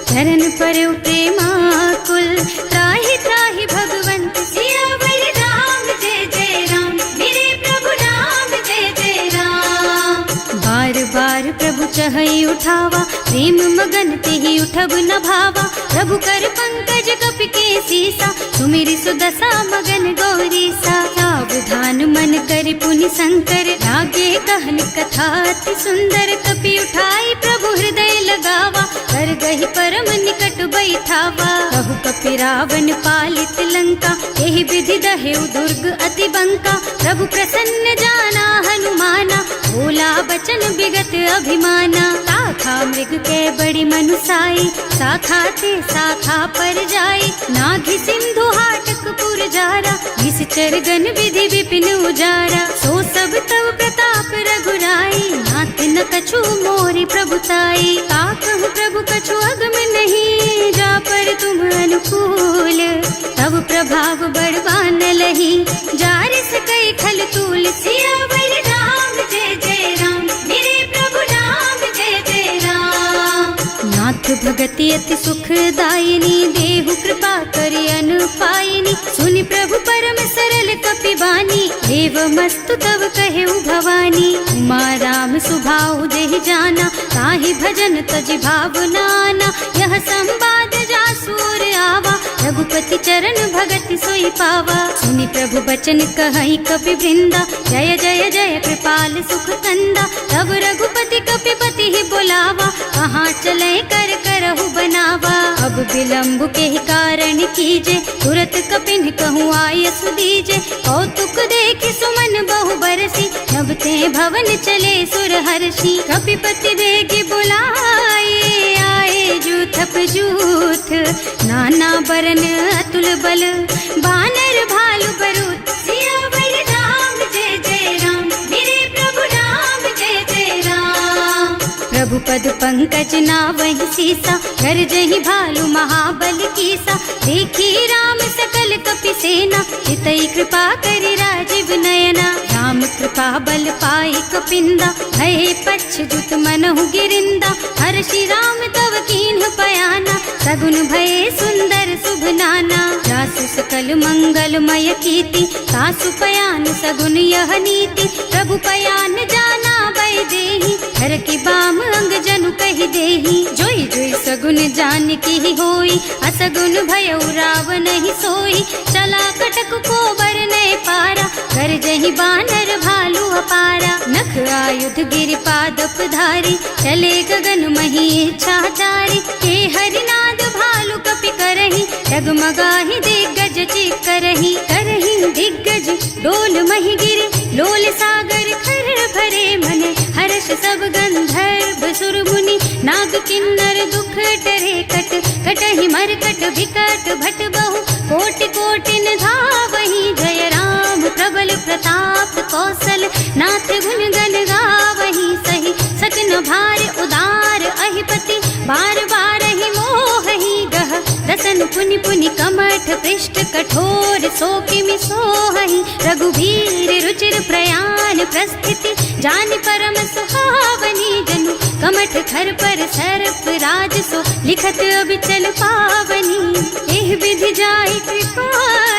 चरण पर प्रेमाकुल। त्राहि त्राहि भगवंत सियावर राम, जय जय राम मेरे प्रभु राम, जय जय राम। बार बार प्रभु चहई उठावा, प्रेम मगन तेहि उठब न भावा। प्रभु कर पंकज कपि के सीसा, सुमिरि सुदशा मगन गौरीसा। सावधान मन करि पुनि शंकर, लागे कहन कथा अति सुंदर। कपि उठाई प्रभु हृदय लगावा, कर गहि परम निकट बैठावा। कहु कपि रावण पालित लंका, एहि विधि दहेउ दुर्ग अति बंका। प्रभु प्रसन्न जाना हनुमाना, बोला बचन विगत अभिमाना। शाखा मृग के बड़ी मनुसाई, शाखा ते शाखा पर जाई। नाघि सिंधु हाटक पुर जारा, निश्चर गन विधि विपिन उजारा। सो सब तव प्रताप रघुराई, नाथ न कछु मोरि प्रभुताई। का कहूँ प्रभु कछु अगम नहीं, जा पर तुम अनुकूल। तब प्रभाव बड़वान लही, जार सकई खल तूल। सियावर राम, जय जय राम मेरे प्रभु राम, जय जय राम। नाथ भगति अति सुखदायिनी, देहु कृपा करि अनुपायिनी। सुनि प्रभु परम सरल कपि बानी, एवमस्तु तव कहेउ भवानी। उमा राम सुभाउ जेहि जाना, ताहि भजन तजि भावनाना। यह संवाद जासुर आवा, रघुपति चरण भगति सोई पावा। सुनि प्रभु बचन कहई कपि वृंदा, जय जय जय कृपाल सुख कंदा। तब रघुपति कपि पति ही बोलावा, कहाँ चले कर करहु बनावा। अब विलंब के ही कारण कीजे, तुरत कपिन कहूँ आयस दीजे। कौतुक देखि सुमन बहु बरसी, नभ ते भवन चले सुर हर्षि। कपिपति बेगी बुलाए, आए जूथप जूथ। नाना बरन अतुल बल, बानर भालु बरूथ। सियावर राम, जय जय राम मेरे प्रभु राम, जय जय राम। प्रभु पद पंकज नावहि सीसा, कर जहि भालु महाबल कीसा। देखी राम सकल कपि सेना, चितई कृपा करि राजीव नयना। राम कृपा बल पाई कपिंदा, भये पच्छ्रुत मनहु गिरिंदा। हर्षि राम तव कीन्ह पयाना, सगुन भये सुंदर शुभ नाना। जासु सकल मंगलमय कीर्ति, तासु पयान सगुन यह नीति। प्रभु पयान जाना भय देहि, हर की बाम अंग जनु कहि देहि। जोई जोई सगुन जान की होई, असगुन भयउ रावण ही सोई। चला कटक को बरने पारा, कर जहि बानर भालु अपारा। नख आयुध गिरि पादप धारी, चले गगन मही इच्छाचारी। हे हरिनाद भालु कपि करहि, डगमगाहि दिग्गज चित करहि। करहि दिग्गज डोल मही गिरे, लोल सागर खर भरे मन। हर्ष सब गंधर्व सुर मुनि, नाग किन्नर दुख डरे कट। कटहि मरकट विकट भट बहु, कोटि कोटिन धावहि। जय राम प्रबल प्रताप कौशल, नाथ गुण गण गावहि। सही सकन भार उदार अहिपति, बार बार ही मोहि गह। रसन पुनि पुनि कमठ पृष्ठ, कठोर सोकिमि सोहहि। रघुवीर रुचिर प्रयाण प्रस्थिति, जानि परम सुहावनी। जनु कमठ खर पर सर्प राज सो, लिखत अबिचल पावनी। एह विधि जाहि कृपा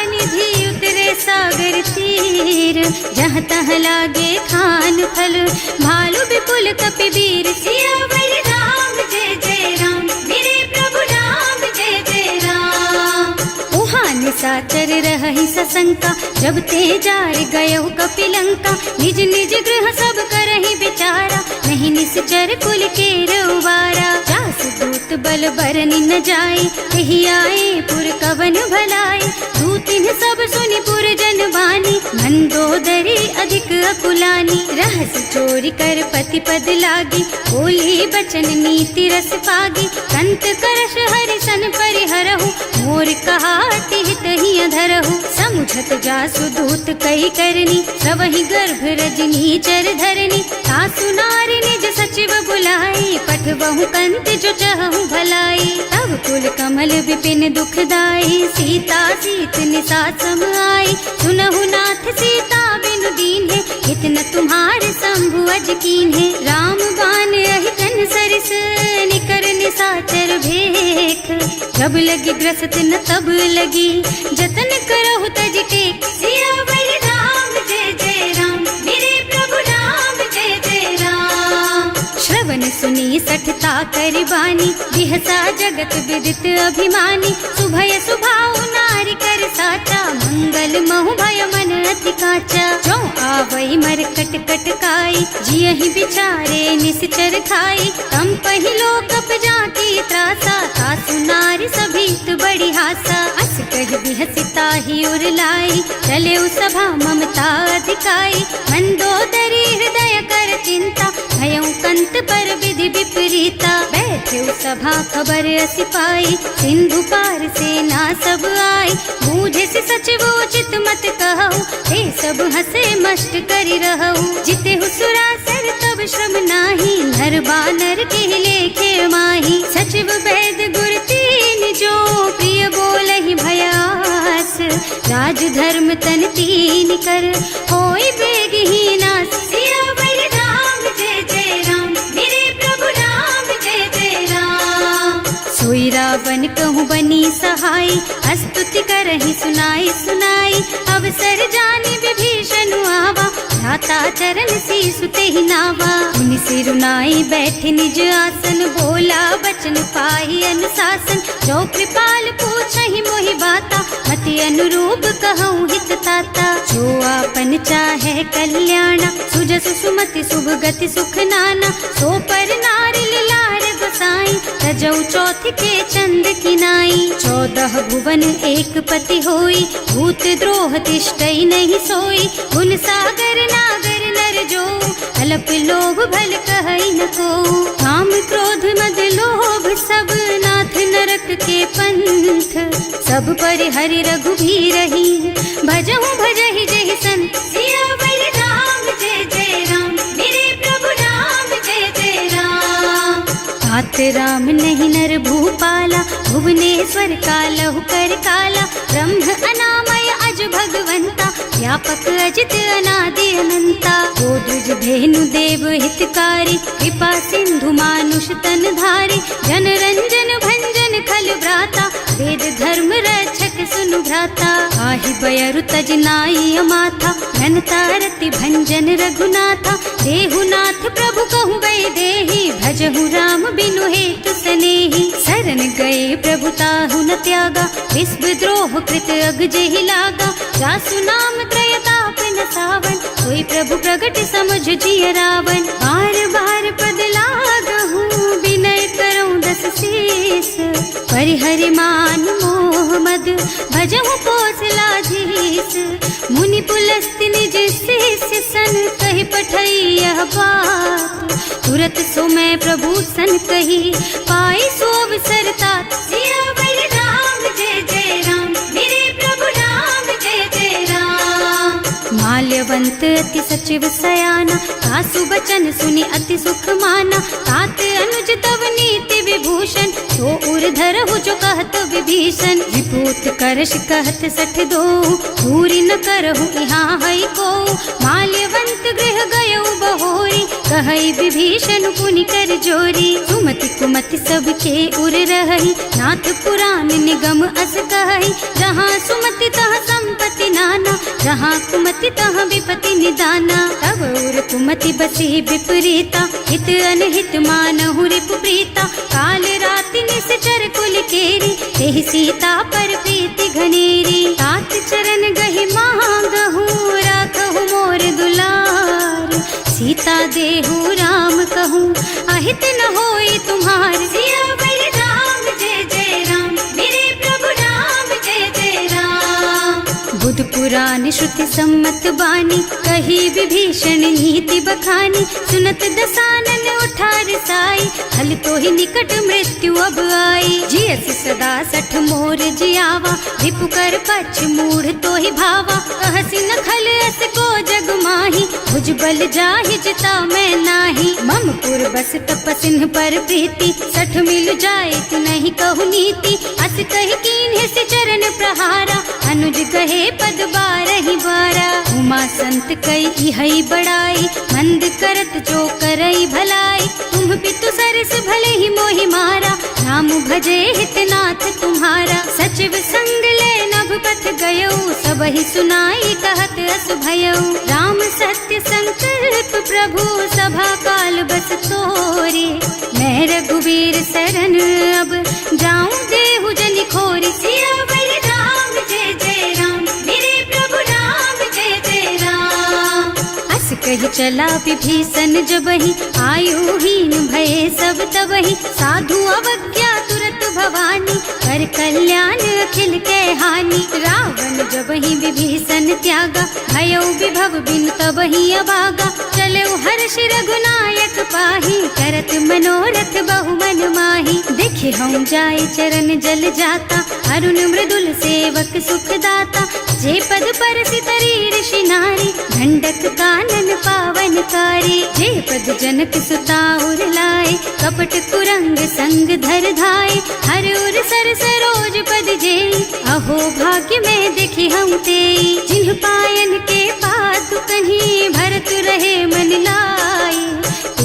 निधि, उतरे सागर तीर। जहाँ तहाँ लागे खान फल, भालु विपुल कपि वीर। सियावर राम, जय जय राम मेरे प्रभु राम, जय जय राम। उहाँ निशाचर रहहि सशंका, जब ते जार गयउ कपि लंका। निज निज गृह सब करहि विचारा, नहीं निश्चर कुल के रउबारा। जासु दूत बल बरनि न जाए, यही आए पुर कवन भलाई। दूतिन सब सुनि पुर जन बानी, मंदोदरी अधिक अकुलानी। रहस्य चोरी कर पति पद लागी, बोली बचन नीति रस पागी। कंत करश हरि सन परिहरहु, मोर कहाति हित ही अधरहु। समुझत जासु दूत कही करनी, सबहि गर्भ रजनी चर धरनी। सासु नारी निज सचिव बुलाई, पठबहु कंत जो चहु भलाई। तब कुल कमल विपिन दुखदाई, सीता सीत निसा सम आई। सुनहु नाथ सीता बिनु दीन है, इतना तुम्हारे शंभु अज कीन है। राम बान अहितन सरिस, निकर निसाचर भेख। जब लगी ग्रसत न तब लगी, जतन करहु तज टेक। सियावर राम जय जय राम, मेरे प्रभु राम जय जय राम। श्रवण सुनी सठता कर बानी, बिहसा जगत विदित अभिमानी। सुभय सुभाव नारी कर साचा, मंगल महु भय मन अति काचा। जो आवई मर कट कट काई, जियहि बिचारे निश्चर खाई। तम पहिलो कप जाती त्रासा, सासु नारी सभीत बड़ी हासा। अस कह बिहसिता ही उर लाई, चले सभा ममता अधिकाई। मंदोदरी हृदय कर चिंता, भयउ कंत पर विधि विपरीता। बैठे सभा खबर असी पाई, सिंधु पार सेना सब आई। बूझे से सचिव उचित मत कहु, हे सब हसे मस्त करि रहु। जिते हुसुरासर तब श्रम नाही, नर बानर के लेखे माही। सचिव वैद गुर तीन जो, प्रिय बोलहि भयास। राज धर्म तन तीन कर, होई बेगहि नास। सियावर राम जय जय राम, मेरे प्रभु राम जय जय राम। सोई रावण कहूँ बनी सहाय, स्तुति करहि सुनाई सुनाई। अवसर जानि विभीषण आवा, भ्राता चरण सीसु तेहि नावा। मुनि सिरुनाई बैठे निज आसन, बोला बचन पाहि अनुशासन। जो कृपाल पूछहि मोहि बाता, मति अनुरूप कहूँ हित ताता। जो आपन चाहे कल्याणा, सुजसु सुमति शुभ गति सुख नाना। सो पर नारी लार गोसाई, तजौ चौथ के चंद किनाई। 14 भुवन एक पति होई, भूत द्रोह तिष्ठई नहीं सोई। गुण सागर नागर नर जो, अल्प लोभ भल कहई न को। काम क्रोध मद लोभ सब, नाथ नरक के पंथ। सब पर हरि रघुबीरहि, भजहु भजहि जहि सन। सियावर राम जय जय राम, मेरे प्रभु राम जय जय राम। तात राम नहीं नर भूपाला, भुवनेश्वर कालहु कर काला। ब्रह्म अनामय अज भगवंता, व्यापक अजित अनादि अनंता। गोदुज धेनु देव हितकारी, कृपा सिंधु मानुष तन धारी। जन रंजन भंजन खल भ्राता, वेद धर्म रक्षक सुनु भ्राता। आहि बयरु तज नाई अमाथा, घनता रति भंजन रघुनाथा। देहुनाथ प्रभु कहूँ गए देहि, भजहु राम बिनु हेतु सनेहि। शरण गए प्रभु ताहु न त्यागा, विश्व द्रोह कृत अग जेहि लागा। जासु नाम त्रयताप न सावन, सोई प्रभु प्रगट समझ जिय रावण। बार बार पद लागहु, विनय करऊँ दस शीस। परिहरि मान मोह मद, भजहु कौशलाधीश। मुनि पुलस्त्य निज शिष्य सन, कहि पठई यह बात। तुरत सो मैं प्रभु सन कही, पाई सो अवसर तात। सियावर राम जय जय राम, मेरे प्रभु राम जय जय राम। माल्यवंत अति सचिव सयाना, सासु बचन सुनि अति सुख माना। तात अनुज तव नीति विभूषण, सो उर धरहु जो कहत विभीषण। विपूत करश कहत सठ दो, पूरी न करहु यहाँ है को। माल्यवंत गृह गयौ बहोरी, कहई विभीषण पुनि कर जोरी। सुमति कुमति सबके उर रही, नाथ पुराण निगम अस कहई। जहाँ सुमति तहाँ संपत्ति नाना, जहाँ कुमति तहाँ विपति निदाना। तब उर कुमति बसी विपरीता, हित अनहित मानहु रिपु प्रीता। काल राति निश्चर कुल केरी, तेहि सीता पर प्रीति घनेरी। तात चरण गहि मांगहु, राखहु मोर दुलार। सीता देहु राम कहो सहित न होई तुम्हार। सियावर राम जय जय राम, मेरे प्रभु राम जय जय राम। बुध पुराण श्रुति सम्मत बानी, कही विभीषण नीति बखानी। सुनत दसानन उठार साई, हल तो ही निकट मृत्यु अब आई। जियस सदा सठ मोर जियावा, रिपु कर पछ मूढ़ तो ही भावा। कहसी न खल अस को जग माही, भुज बल जाहि जिता मैं नाही। मम पुर बस तपसिन पर प्रीति, सठ मिल जाए तु नहीं कहु नीति। अस कहि कीन्ह से चरण प्रहारा, अनुज कहे पद बारहि बारा। उमा संत कई हई बड़ाई, मंद करत जो करई भलाई। तुम पितु सरस भले ही मोहि मारा, नाम भजे हितनाथ तुम्हारा। सचिव संग ले नभ पथ गयो, सबहि सुनाई कहत अस भयो। राम सत्य संकल्प प्रभु, सभा काल बस तोरे। मैं रघुवीर सरन अब, जाऊं देहु जनि खोरी। सियावर राम जय जय राम, मेरे प्रभु राम जय जय राम। अस कही चला विभीषण जबहि, आयुहीन भये सब तबहि। साधु अवज्ञा तुरत भवानी, कर कल्याण अखिल के हानि। रावण जबहि विभीषण त्यागा, भयो विभव बिनु तबहि अभागा। चलऊ हर्ष रघुनायक पाहि, करत मनोरथ बहु मन माहि। देखे हम जाय चरण जल जाता, अरुण मृदुल सेवक सुख दाता। जे पद परसि तरी ऋषि नारी, दंडक कानन पावन कारी। जे पद जनक सुता उर लाए, कपट कुरंग संग धर धाय। हर उर सर सरोज पद जेई, अहो भाग्य में देखी हम तेई। जिन्ह पायन के पातु कन्ही, भरत रहे मन लाई।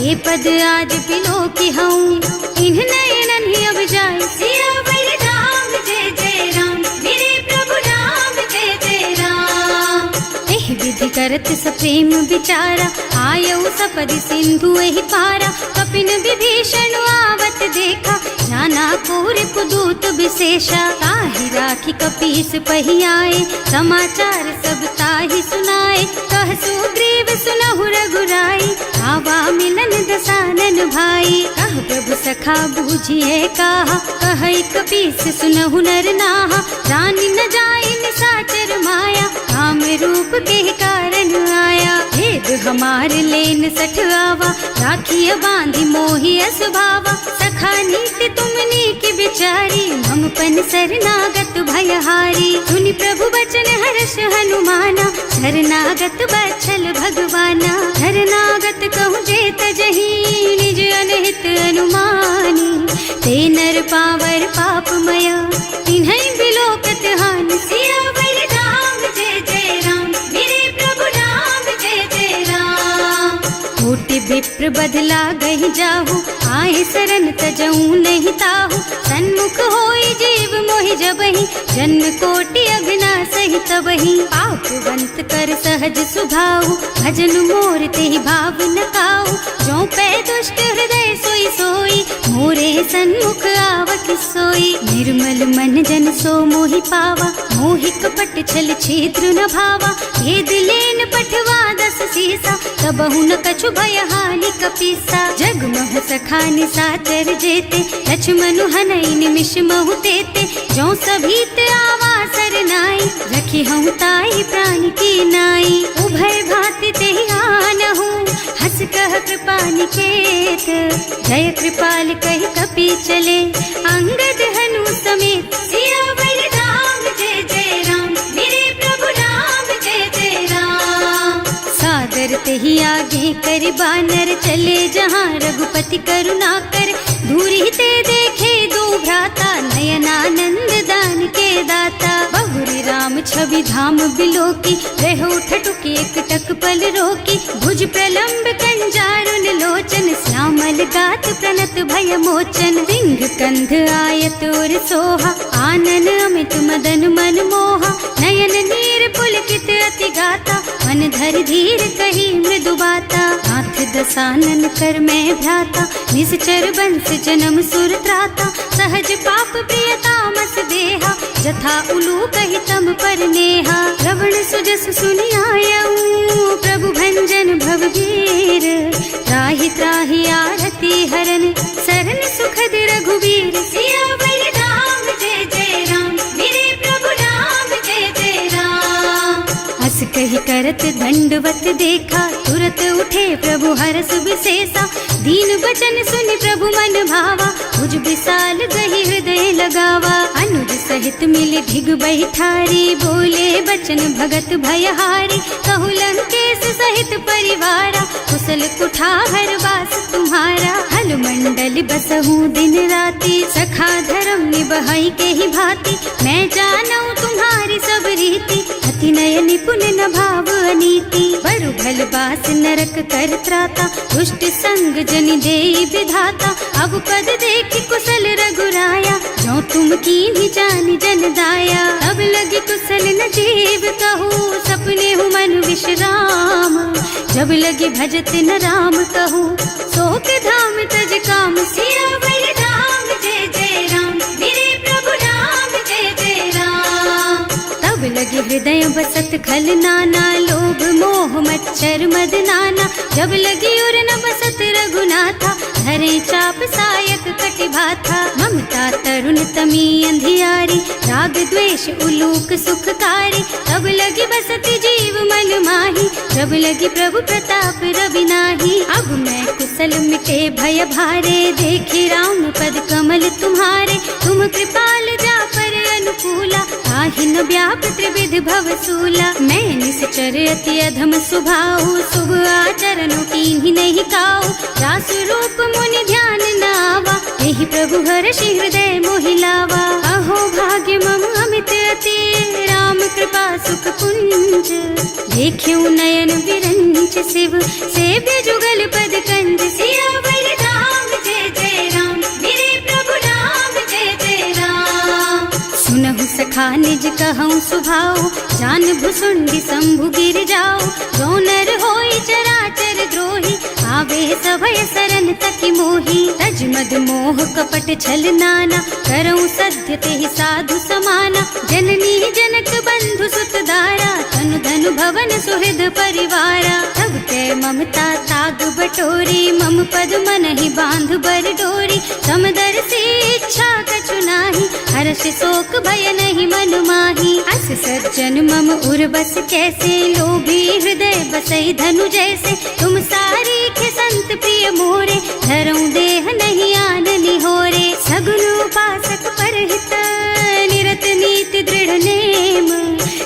ये पद आज बिलो की हूँ, इन्ह नयनन ही अब जाए। सियावर राम जय जय राम, मेरे प्रभु राम जय जय राम। एह विधि करत सप्रेम विचारा, आयऊ सपदि सिंधु एहि पारा। कपिन विभीषण आवत देखा, जाना कोर कुदूत विशेषा। ताहि राखी कपीस पहि आए, समाचार सब ताहि सुनाए। कह सुग्रीव सुनहु रघुराई, आवा मिलन दसानन भाई। कह प्रभु सखा बूझिए काहा, कहै कपीस सुनहु नर नाहा। जानि न जाय निसाचर माया, काम रूप के कारण आया। भेद हमार लेन सठ आवा, राखिय बांधि मोहि असुभावा। सखा नीति तुमनी की बिचारी, हम पन शरणागत भयहारी। सुनि प्रभु बचन हर्ष हनुमाना, शरणागत बछल भगवाना। शरणागत कहूँ जेत जही, निज अनहित अनुमानी। ते नर पावर पापमय, तिन्है बिलोकत हानि। सियावर राम जय जय राम, मेरे प्रभु राम जय जय राम। कोटि विप्र बदला गहि जाहु, आए शरण तजऊ नहीं ताहु। सन्मुख होई जीव मोहि जबहि, जन्म कोटि अघनासहि तबहि। पापवंत कर सहज सुभाहु, भजन मोर तेहि भाव न काहु। जो पै दुष्ट हृदय सोई सोई, मोरे सन्मुख आवक सोई। निर्मल मन जन सो मोहि पावा, मोहि कपट छल छिद्र न भावा। भेद लेन पठवा दस सीसा, तबहु न कछु भय हानि कपीसा। जग मोह सखा निसाचर जेते, लक्ष्मणु हनई निमिष महु तेते। जो सभीत आवा सरनाई, रखी हूँ ताई प्राण की नाई। उभय भांति तेहि आनहु, हस कह कृपा निकेत। जय कृपाल कहि कपि चले, अंगद हनु समेत। सियावर राम जय जय राम, मेरे प्रभु राम जय जय राम। सादर तेहि आगे कर बानर, चले जहाँ रघुपति करुणा कर। दूरी ते देखे दो भ्राता, नयनानंद दान के दाता। बहुरी राम छवि धाम बिलोकी, रहो ठटुकी एक टक पल रोकी। भुज प्रलंब कंजारुन लोचन, श्यामल गात प्रणत भय मोचन। सिंह कंध आयत और सोहा, आनन अमित मदन मन मोहा। नयन नीर पुलकित अति गाता, मन धर धीर कही मृदु बाता। नाथ दसानन कर मैं भ्राता, निश्चर वंश जन्म सुर त्राता। सहज पाप प्रिय तामस देहा, जथा उलू कहि तम पर नेहा। श्रवण सुजस सुनि आयऊ, प्रभु भंजन भव वीर। त्राहि त्राहि आरती हरन, करत दंडवत देखा, तुरत उठे प्रभु हरस विशेषा। दीन बचन सुनि प्रभु मन भावा, मुझ विशाल गही हृदय लगावा। अनुज सहित मिले ढिग बैठारी, बोले बचन भगत भयहारी। कहु लंकेश सहित परिवारा, कुशल कुठार वास तुम्हारा। हल मंडल बसहु दिन राति, सखा धर्म निबहई के ही भांति। मैं जानऊ तुम्हारी सब रीति, अति नय निपुण न भाव अनीति। बरु भल बास नरक कर त्राता, दुष्ट संग जनि देई विधाता। अब पद देखि कुशल रघुराया, जो तुम कीन्ही जानि जन दाया। अब लगी कुशल न जीव कहू, सपने हूँ मन विश्राम। जब लगी भजत न राम कहू, सोक धाम तज काम। सियावर राम जय जय राम, मेरे प्रभु राम जय जय राम। तब लगी हृदय बसत खल नाना, लोभ मोह मच्छर मद नाना। जब लगी उर न बसत रघुनाथा, धरे चाप सायक कटिभाथा। ममता तरुण तमी अंधियारी, राग द्वेष उलूक सुखकारी। तब लगी बसती जीव मन माही, जब लगी प्रभु प्रताप रवि नाही। अब मैं कुशल मिटे भय भारे, देखे राम पद कमल तुम्हारे। तुम कृपाल जा पर अनुकूला, ताहि न व्याप त्रिविध भवसूला। मैं निश्चर अति अधम स्वभाव, शुभ आचरणों कीन्ही नहीं काऊ। रासु रूप मुनि ध्यान न आवा, यही प्रभु हर्षि हृदय मोहि लावा। अहो भाग्य मम अमित अति, राम कृपा सुख कुंज। देख्यऊ नयन विरंच शिव, सेव्य जुगल पद कंज। सियावर राम जय जय राम, मेरे प्रभु राम जय जय राम। सुनहु सखा निज कहऊँ सुभाऊ, जान भुसुंडी शंभु गिर जाओ। जो नर होई चराचर द्रोही, आवे सभय सरन तकी मोही। तज मद मोह कपट छल नाना, करऊँ सत्य तेहि साधु समाना। जननी जनक बंधु सुत दारा, तनु धनु भवन सुहृद परिवारा। तब के ममता ताग बटोरी, मम पद मन ही बांध बर डोरी। समदर्शी इच्छा कछु नाही, हर्ष शोक भय नहीं मन माही। अस सज्जन मम उर बस कैसे, लोभी हृदय बसई धनु जैसे। तुम सारी के संत प्रिय मोरे, धरऊं देह नहीं आन निहोरे। सगुन उपासक परहित, निरत नीति दृढ़ नेम।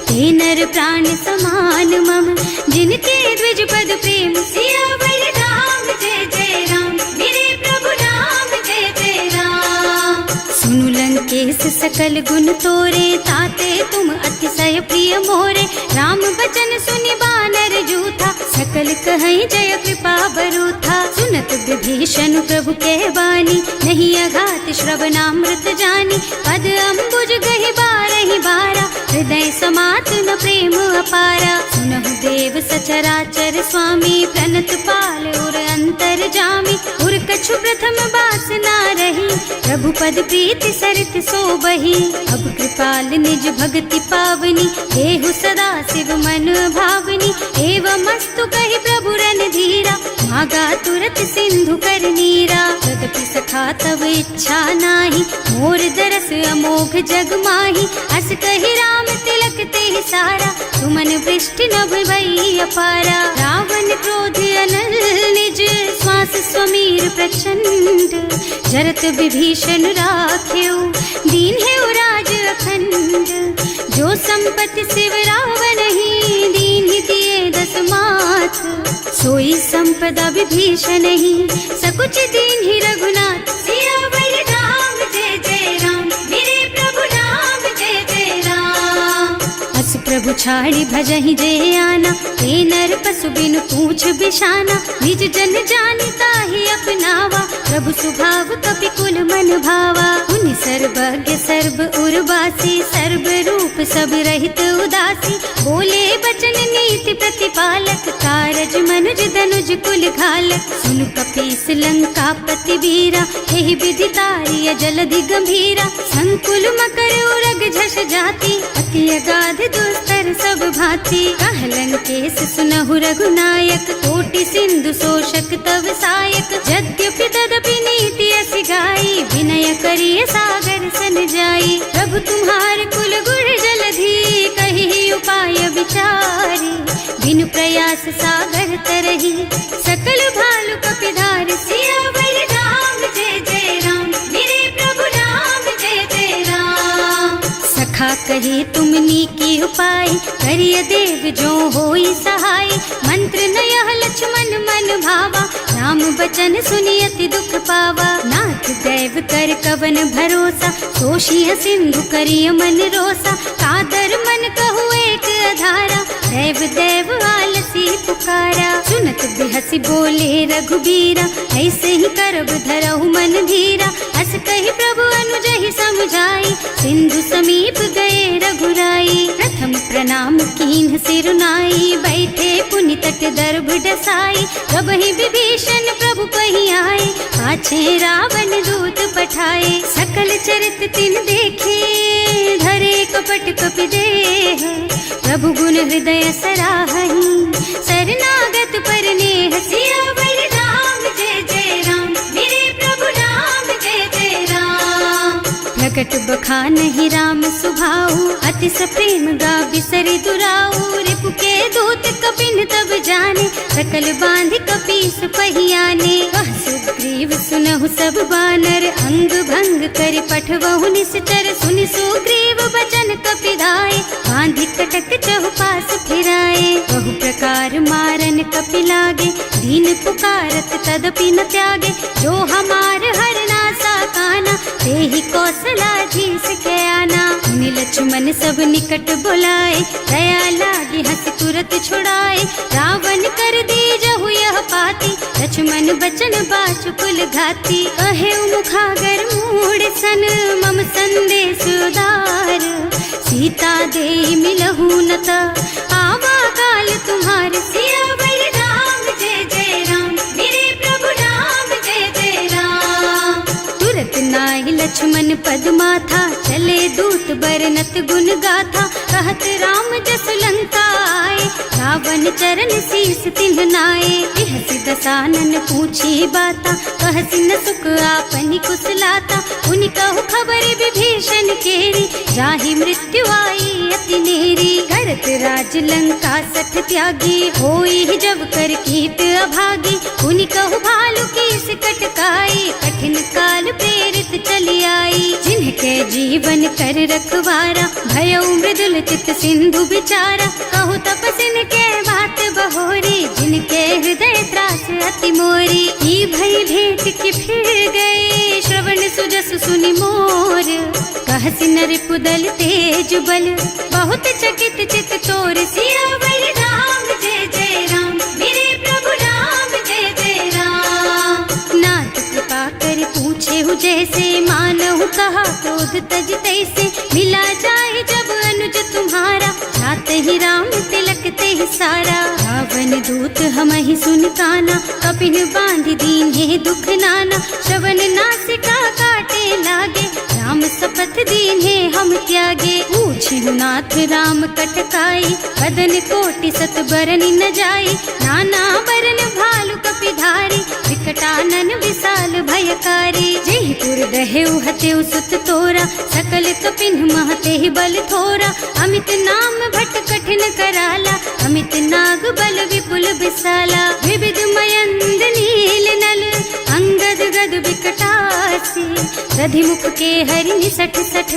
ते नर प्राण समान मम, जिनके द्विज पद प्रेम। सियावर राम जय जय राम, मेरे प्रभु राम जय जय राम। सुनु लंकेश सकल गुण तोरे, ताते तुम अतिशय प्रिय मोरे। राम बचन सुनि बानर जूथा, सकल कहई जय कृपा बरूथा। सुनत विभीषण प्रभु के बानी, नहीं अघात श्रवणामृत जानी। पद अम्बुज गहि बारहि बारा, हृदय समात न प्रेम अपारा। सुनहु देव सचराचर स्वामी, प्रणत पाल उर अंतर जामी। उर कछु प्रथम बास ना रही, प्रभु पद प्रीति सरित सो बही। अब कृपाल निज भक्ति पावनी, देहु सदा शिव मन भावनी। एवं मस्तु कहि प्रभु रन धीरा, मागा तुरत सिंधु कर नीरा। यद्यपि सखा तब इच्छा नाही, मोर दरस अमोघ जग माही। अस कहि राम तिलक तेहि सारा, सुमन वृष्टि नभ भई अपारा। रावण क्रोध अनल निज, श्वास स्वमीर प्रचंड। जरत विभीषण राख्यो, दीन है राज अखंड। जो संपत्ति शिव रावण ही, दीन ही दिए दस माथ। सोई संपदा विभीषण ही, सकुच दीन ही रघुनाथ। सियावर राम जय जय राम, मेरे प्रभु राम जय जय राम। अस प्रभु छाड़ी भजहि जय आना, हे नर पशु बिनु पूछ बिशाना। निज जन जानि ताहि अपनावा, प्रभु स्वभाव कपि कुल मन भावा। उनि सर्वज्ञ सर्व उर्वासी, सर्व रूप सब रहित उदासी। बोले बचन नीति प्रतिपालक, कारज मनुज धनुज कुल घालक। सुनु कपीस लंका पति वीरा, एहि विधि तारिय जलधि गंभीरा। संकुल मकर उरग झष जाति, अति अगाध दुस्तर सब भांति। कह लंकेश सुनहु रघुनायक, कोटि सिंधु शोषक तव सायक। यद्यपि तदपि नीति असि गाई, विनय करिय सागर सन जाई। प्रभु तुम्हार कुल गुण जलधि, कहि उपाय विचारी। बिनु प्रयास सागर तरही, सकल भालु कपिधार सियावर राम जय जय राम, मेरे प्रभु राम जय जय राम। सखा कहे तुमनी की उपाय, करिय देव जो होई सहाय, मंत्र नयह लक्ष्मण मन भावा, राम बचन सुनि अति दुख पावा। नाथ दैव कर कवन भरोसा, सोषिय सिंधु करिय मन रोसा, कादर मन कहु एक अधारा, देव देव आलसी पुकारा। सुनत बिहसी बोले रघुबीरा, ऐसे ही करब धरहु मन धीरा, अस कही प्रभु अनुजहि समझाई, सिंधु समीप गए रघुराई। प्रथम प्रणाम कीन्ह सिर नाई, बैठे पुनि तट दर्भ डसाई, कबहि विभीषण प्रभु पही आए, पाछे रावण दूत पठाए। सकल चरित तिन देखे, धरे कपट कपि देह, प्रभु गुण हृदय सराहहि, शरणागत पर नेह। सियावर राम जय जय राम, मेरे प्रभु राम जय जय राम। प्रकट बखानहि राम सुभाऊ, अति सप्रेम गा बिसरि दुराऊ, रिपु के दूत कपिन तब जाने, सकल बांध कपीस पहियाने। वह सुग्रीव सुनहु सब बानर, अंग भंग कर पठवहु निश्चर, सुनि सुग्रीव बचन कपिधाय, बांधि कटक चहुपास फिराए। बहु प्रकार मारन कपि लागे, दीन पुकारत तदपि न त्यागे, जो हमार हरना साकाना, तेहि कौशलाधीश कयाना। मुनि लक्ष्मण सब निकट बुलाए, दया लागी हंस तुरत छुड़ाए, रावण कर दीजहु यह पाती, लक्ष्मण बचन बाचुकुल घाती। कहे मुखागर मूढ़ सन, मम संदेश उदार, सीता दे मिलहु नता, आवा काल तुम्हार। सियावर राम जय जय राम, मेरे प्रभु राम जय जय राम। तुरत नाहि लक्ष्मण पद माथा, चले दूत बरनत गुण गाथा, कहत राम जस लंका आए, रावण चरण शीस तिन्ह नाए। बिहसि दसानन पूछी बाता, कहसि न सुख आपनि कुशलाता, उनि कहु खबर विभीषण केरी, जाहि मृत्यु आई अति नेरी। करत राज लंका सठ त्यागी, होई जब कर कीट अभागी, उनि कहु भालु कीस कटकाई, कठिन काल प्रेरित चली आई। जिनके जीवन कर रखवारा, भयउ मृदुल चित सिंधु बिचारा, कहु तपसिन के बात बहोरी, जिनके हृदय त्रास अति मोरी। ई भई भेंट कि फिर गए, श्रवण सुजस सुनि मोर, कहसि नर पुदल तेज बल, बहुत चकित चित तोर। सियावर राम जय जय राम, मेरे प्रभु राम जय जय राम। नाथ कृपा कर पूछे हु जैसे, मानहु कहा क्रोध तज तैसे, मिला जाए जब अनुज तुम्हारा, जात ही राम तिलक ते सारा। रावण दूत हमहि सुन काना, कपिन बांध दीन्हे दुख नाना, श्रवण नासिका काटे लागे, राम शपथ दीन्हे हम त्यागे। पूछिहु नाथ राम कटकाई, बदन कोटि सत बरनि न जाई, नाना बरन भालु कपिधारी, विकटानन विशाल भयकारी। जेहि पुर दहेउ हतेउ सुत तोरा, सकल कपिन महते बल थोरा, अमित नाम भट कठिन कराला, अमित नाग बल विपुल विशाला। विविध मयंद नील नल, अंगद गद विकटासी, दधिमुख के हरि सठ सठ,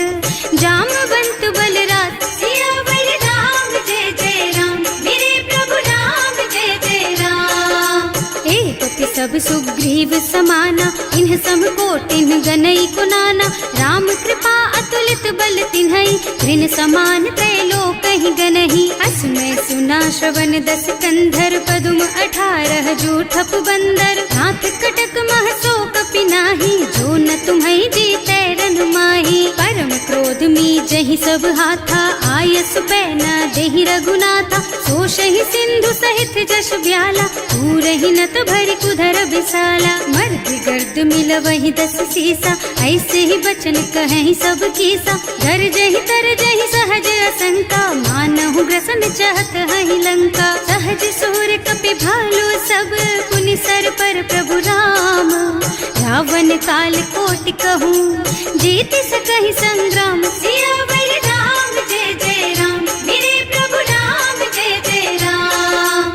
जामवंत बलराज। सियावर राम जय जय राम, मेरे प्रभु राम जय जय राम। एक सब सुग्रीव समाना, इन्ह सम कोटिन गनई कुनाना, राम कृपा अतुलित बल तिन्हई, ऋण समान त्रैलोकहि गनहि। असमय सुना श्रवण दस कंधर, पदुम 18 जूठप बंदर, नाथ कटक मह सो कपि नाही, जो न तुम्हई जीतै रन माही। परम क्रोध मी जहि सब हाथा, आयस पैना देहि रघुनाथा, सोषहि सिंधु सहित जश ब्याला, पूरहि नत भरि कुधर विशाला। मर्द गर्द मिलवहि 10 सीसा, ऐसे ही बचन कहेहि सब कीसा, गरजहि तरजहि सहज असंका, मानहु ग्रसन चाहत हहि लंका। सहज सूर कपि भालु सब, पुनि सर पर प्रभु राम, रावण काल कोटि कहूँ, जीत सकहि संग्राम। सियावर राम जय जय राम, मेरे प्रभु राम जय जय राम।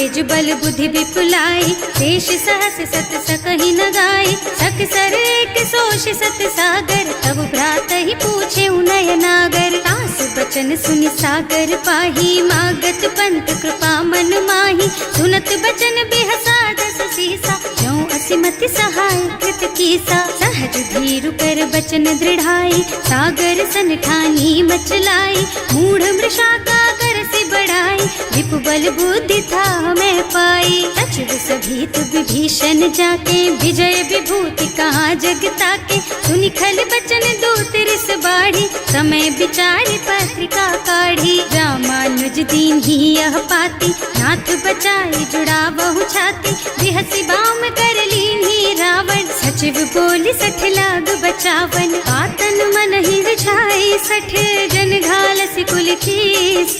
तेज बल बुद्धि विपुलाई, शेष सहस सत सकहि न गाय, सक सर एक सोष सत सागर, तब भ्रात ही पूछे नयनागर। तास बचन सुनि सागर पाही, मागत पंत कृपा मन माही, सुनत बचन बिहसा दस सीसा, ज्यों असिमति सहाय कृत कीसा। सहज धीरु कर बचन दृढ़ाई, सागर सन ठानी मचलाई, मूढ़ मृषा का कर से बढ़ाई, विपु बल बुद्धि था मैं पाई। सचिव सभीत विभीषण जाके, विजय विभूति कहाँ जग ताके, सुनि खल बचन दूत रिस बाढ़ी, समय विचारी पत्रिका काढ़ी। रामानुज दीन ही यह पाती, नाथ बचाई जुड़ा बहु छाती, बिहसी बाम कर लीन ही रावण, सचिव बोली सठ लाग बचावन। आतन मन ही रिझाई सठ, जन घालसी कुल कीस,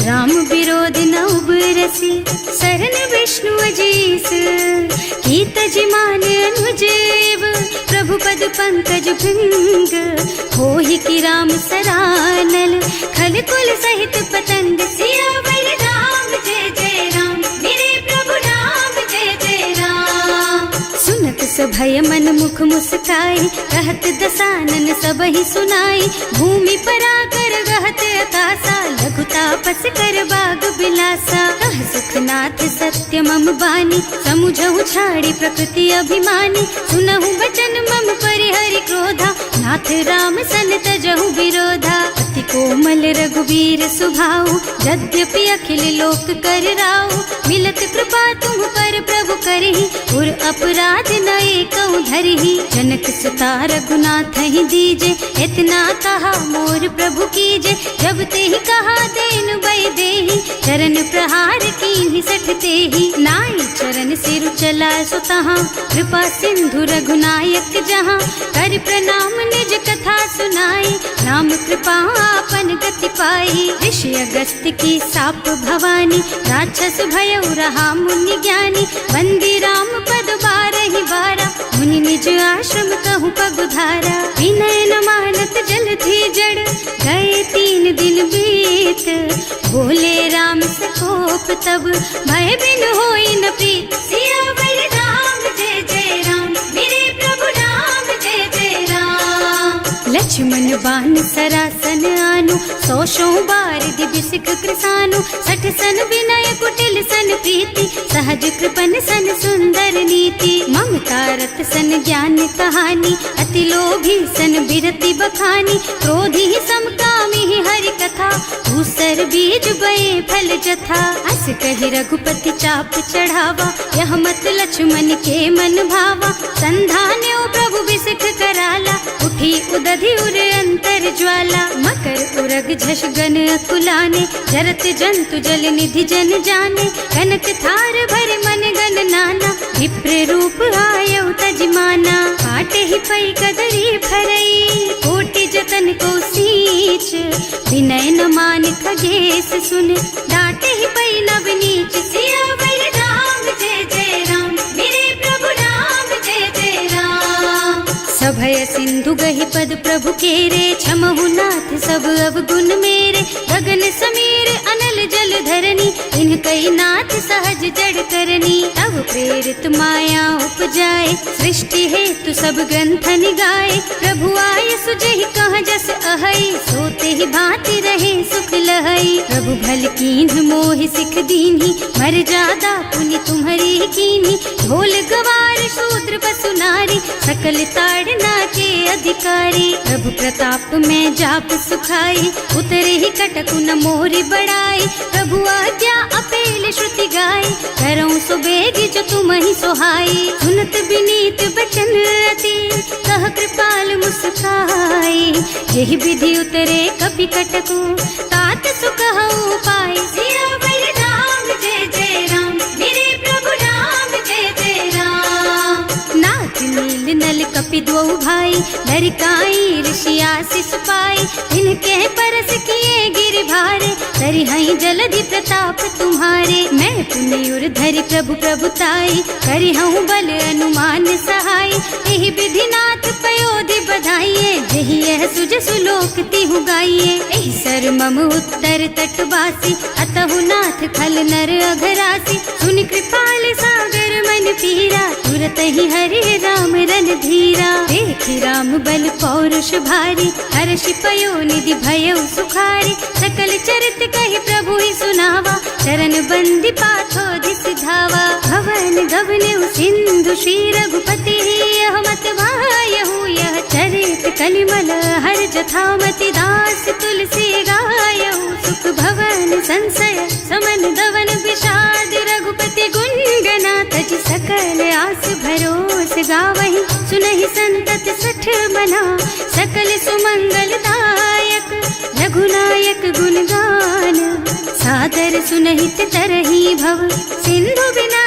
राम विरोध न उबरसी, शरण विष्णु अजीस। कीत जिमान अनुजेव, प्रभु पद पंकज भृंग, होहि की राम सरानल, खल कुल सहित पतंग। सियावर राम जय जय राम, मेरे प्रभु राम जय जय राम। सुनत सभय मन मुख मुस्काई, कहत दसानन सबहि सुनाई, भूमि पराकर गहत अकासा, लघु तापस कर बाग बिलासा। कह सुखनाथ सत्य मम बानी, समुझहु छाड़ी प्रकृति अभिमानी, सुनहु बचन मम परिहरि क्रोधा, नाथ राम सन तजहु विरोधा। अति कोमल रघुवीर सुभाऊ, यद्यपि अखिल लोक कर राऊ, मिलत कृपा तुम पर प्रभु करहि, उर अपराध न एकउ धरहि। जनक सुता रघुनाथ ही दीजे, इतना कहा मोर प्रभु कीजे, जब ते ही कहा देन बई देहि, चरण प्रहार कीन्हि सठ तेहि। नाई चरण सिरु चला सुतहाँ, कृपा सिंधु रघुनायक जहाँ, कर प्रणाम निज कथा सुनाई, राम कृपा आपन गति पाई। ऋषि अगस्त्य की साप भवानी, राक्षस भयउ रहा मुनि ज्ञानी, बंदी राम पद बारहि बारा, मुनि निज आश्रम कहु पगुधारा। विनय न मानत जल थी जड़, गए 3 दिन बीत, बोले राम सकोप तब, भय बिन होई न प्रीत। सियावर राम जय जय राम, मेरे प्रभु राम जय जय राम। लक्ष्मण बान सरासन आनु, 100 बार दिबिसिक कृसानु, 60 सन विनय कुटिल सन प्रीति, सहज कृपन सन सुंदर नीति। ममता रत सन ज्ञान कहानी, अति लोभी सन बिरति बखानी, क्रोधी समकामी हरि कथा, दूसर बीज बये फल जथा। अस कहि रघुपति चाप चढ़ावा, यह मत लक्ष्मण के मन भावा, संधान्यो प्रभु बिसिख कराला, उठी उदधि उर अंतर ज्वाला। मकर उरग झष गन अकुलाने, जरत जंतु जल निधि जन जाने, कनक थार भर मन गन नाना, विप्र रूप आयौ तजमाना। काटे ही पई कदरी फरई, कोटि जतन को सींच, विनय न मान खगेश सुन, डांटे ही पई नव नीच। सियावर राम जय जय राम, मेरे प्रभु राम जय जय राम। सभय सिंधु गहि पद प्रभु केरे, क्षमहु नाथ सब अवगुण मेरे, गगन समीर अनल जल धरनी, इनकई नाथ सहज जड़ करनी। तब प्रेरित माया उपजाए, सृष्टि हेतु सब ग्रंथन गाए, प्रभु आय सुजहि कह जस अहै, सोते ही भांति रहे सुख लहै। प्रभु भल कीन्ह मोहि सिख दीन्ही, मर्यादा पुनि तुम्हरी कीन्ही, ढोल गवार शूद्र पशु नारी, सकल ताड़ना के अधिकारी। प्रभु प्रताप में जाप सुखाई, उतरे ही कटकु न मोरी बड़ाई, प्रभु आज्ञा अपेल श्रुति गाई, करऊं सुबेग जो तुम ही सोहाई। सुनत विनीत बचन अति, कह कृपाल मुस्काई, यही विधि उतरे कपि कटकु, तात सुख हऊ पाई। सियावर राम जय जय राम, मेरे प्रभु राम जय जय राम। नाथ नील नल कपि द्वौ भाई, लरिकाई ऋषि आशीष पाई, इनके परस किए गिर भारे, करि हई जलधि प्रताप तुम्हारे। मैं पुनि उर धरि प्रभु प्रभुताई, करि हूँ बल अनुमान सहाय, यही विधि नाथ पयोधि बधाइए, जही यह सुज सुलोक तिहु गाइए। एहि सर मम उत्तर तटवासी, अतहु नाथ खल नर अघरासी। सुनि कृपाल सागर मन पीरा, तुरत ही हरे राम रन धीरा। देखि राम बल पौरुष भारी, हर्षि पयो निधि भयउ सुखारी। सकल चरित कहि प्रभु ही सुनावा, चरण बंदी पाथो दिस धावा। भवन गवनेउ सिंधु श्री रघुपति, यह मत वायहु यह चरित कलिमल हर जथामति। दास तुलसी गायहु, सुख भवन संशय समन दवन विषाद। रघुपति गुण गना तज सकल आस भरोस गावहि। सुनहि संतत सठ मना, सकल सुमंगल दायक। रघुनायक गुण गान, सादर सुनहित तरहि भव। सिंधु बिना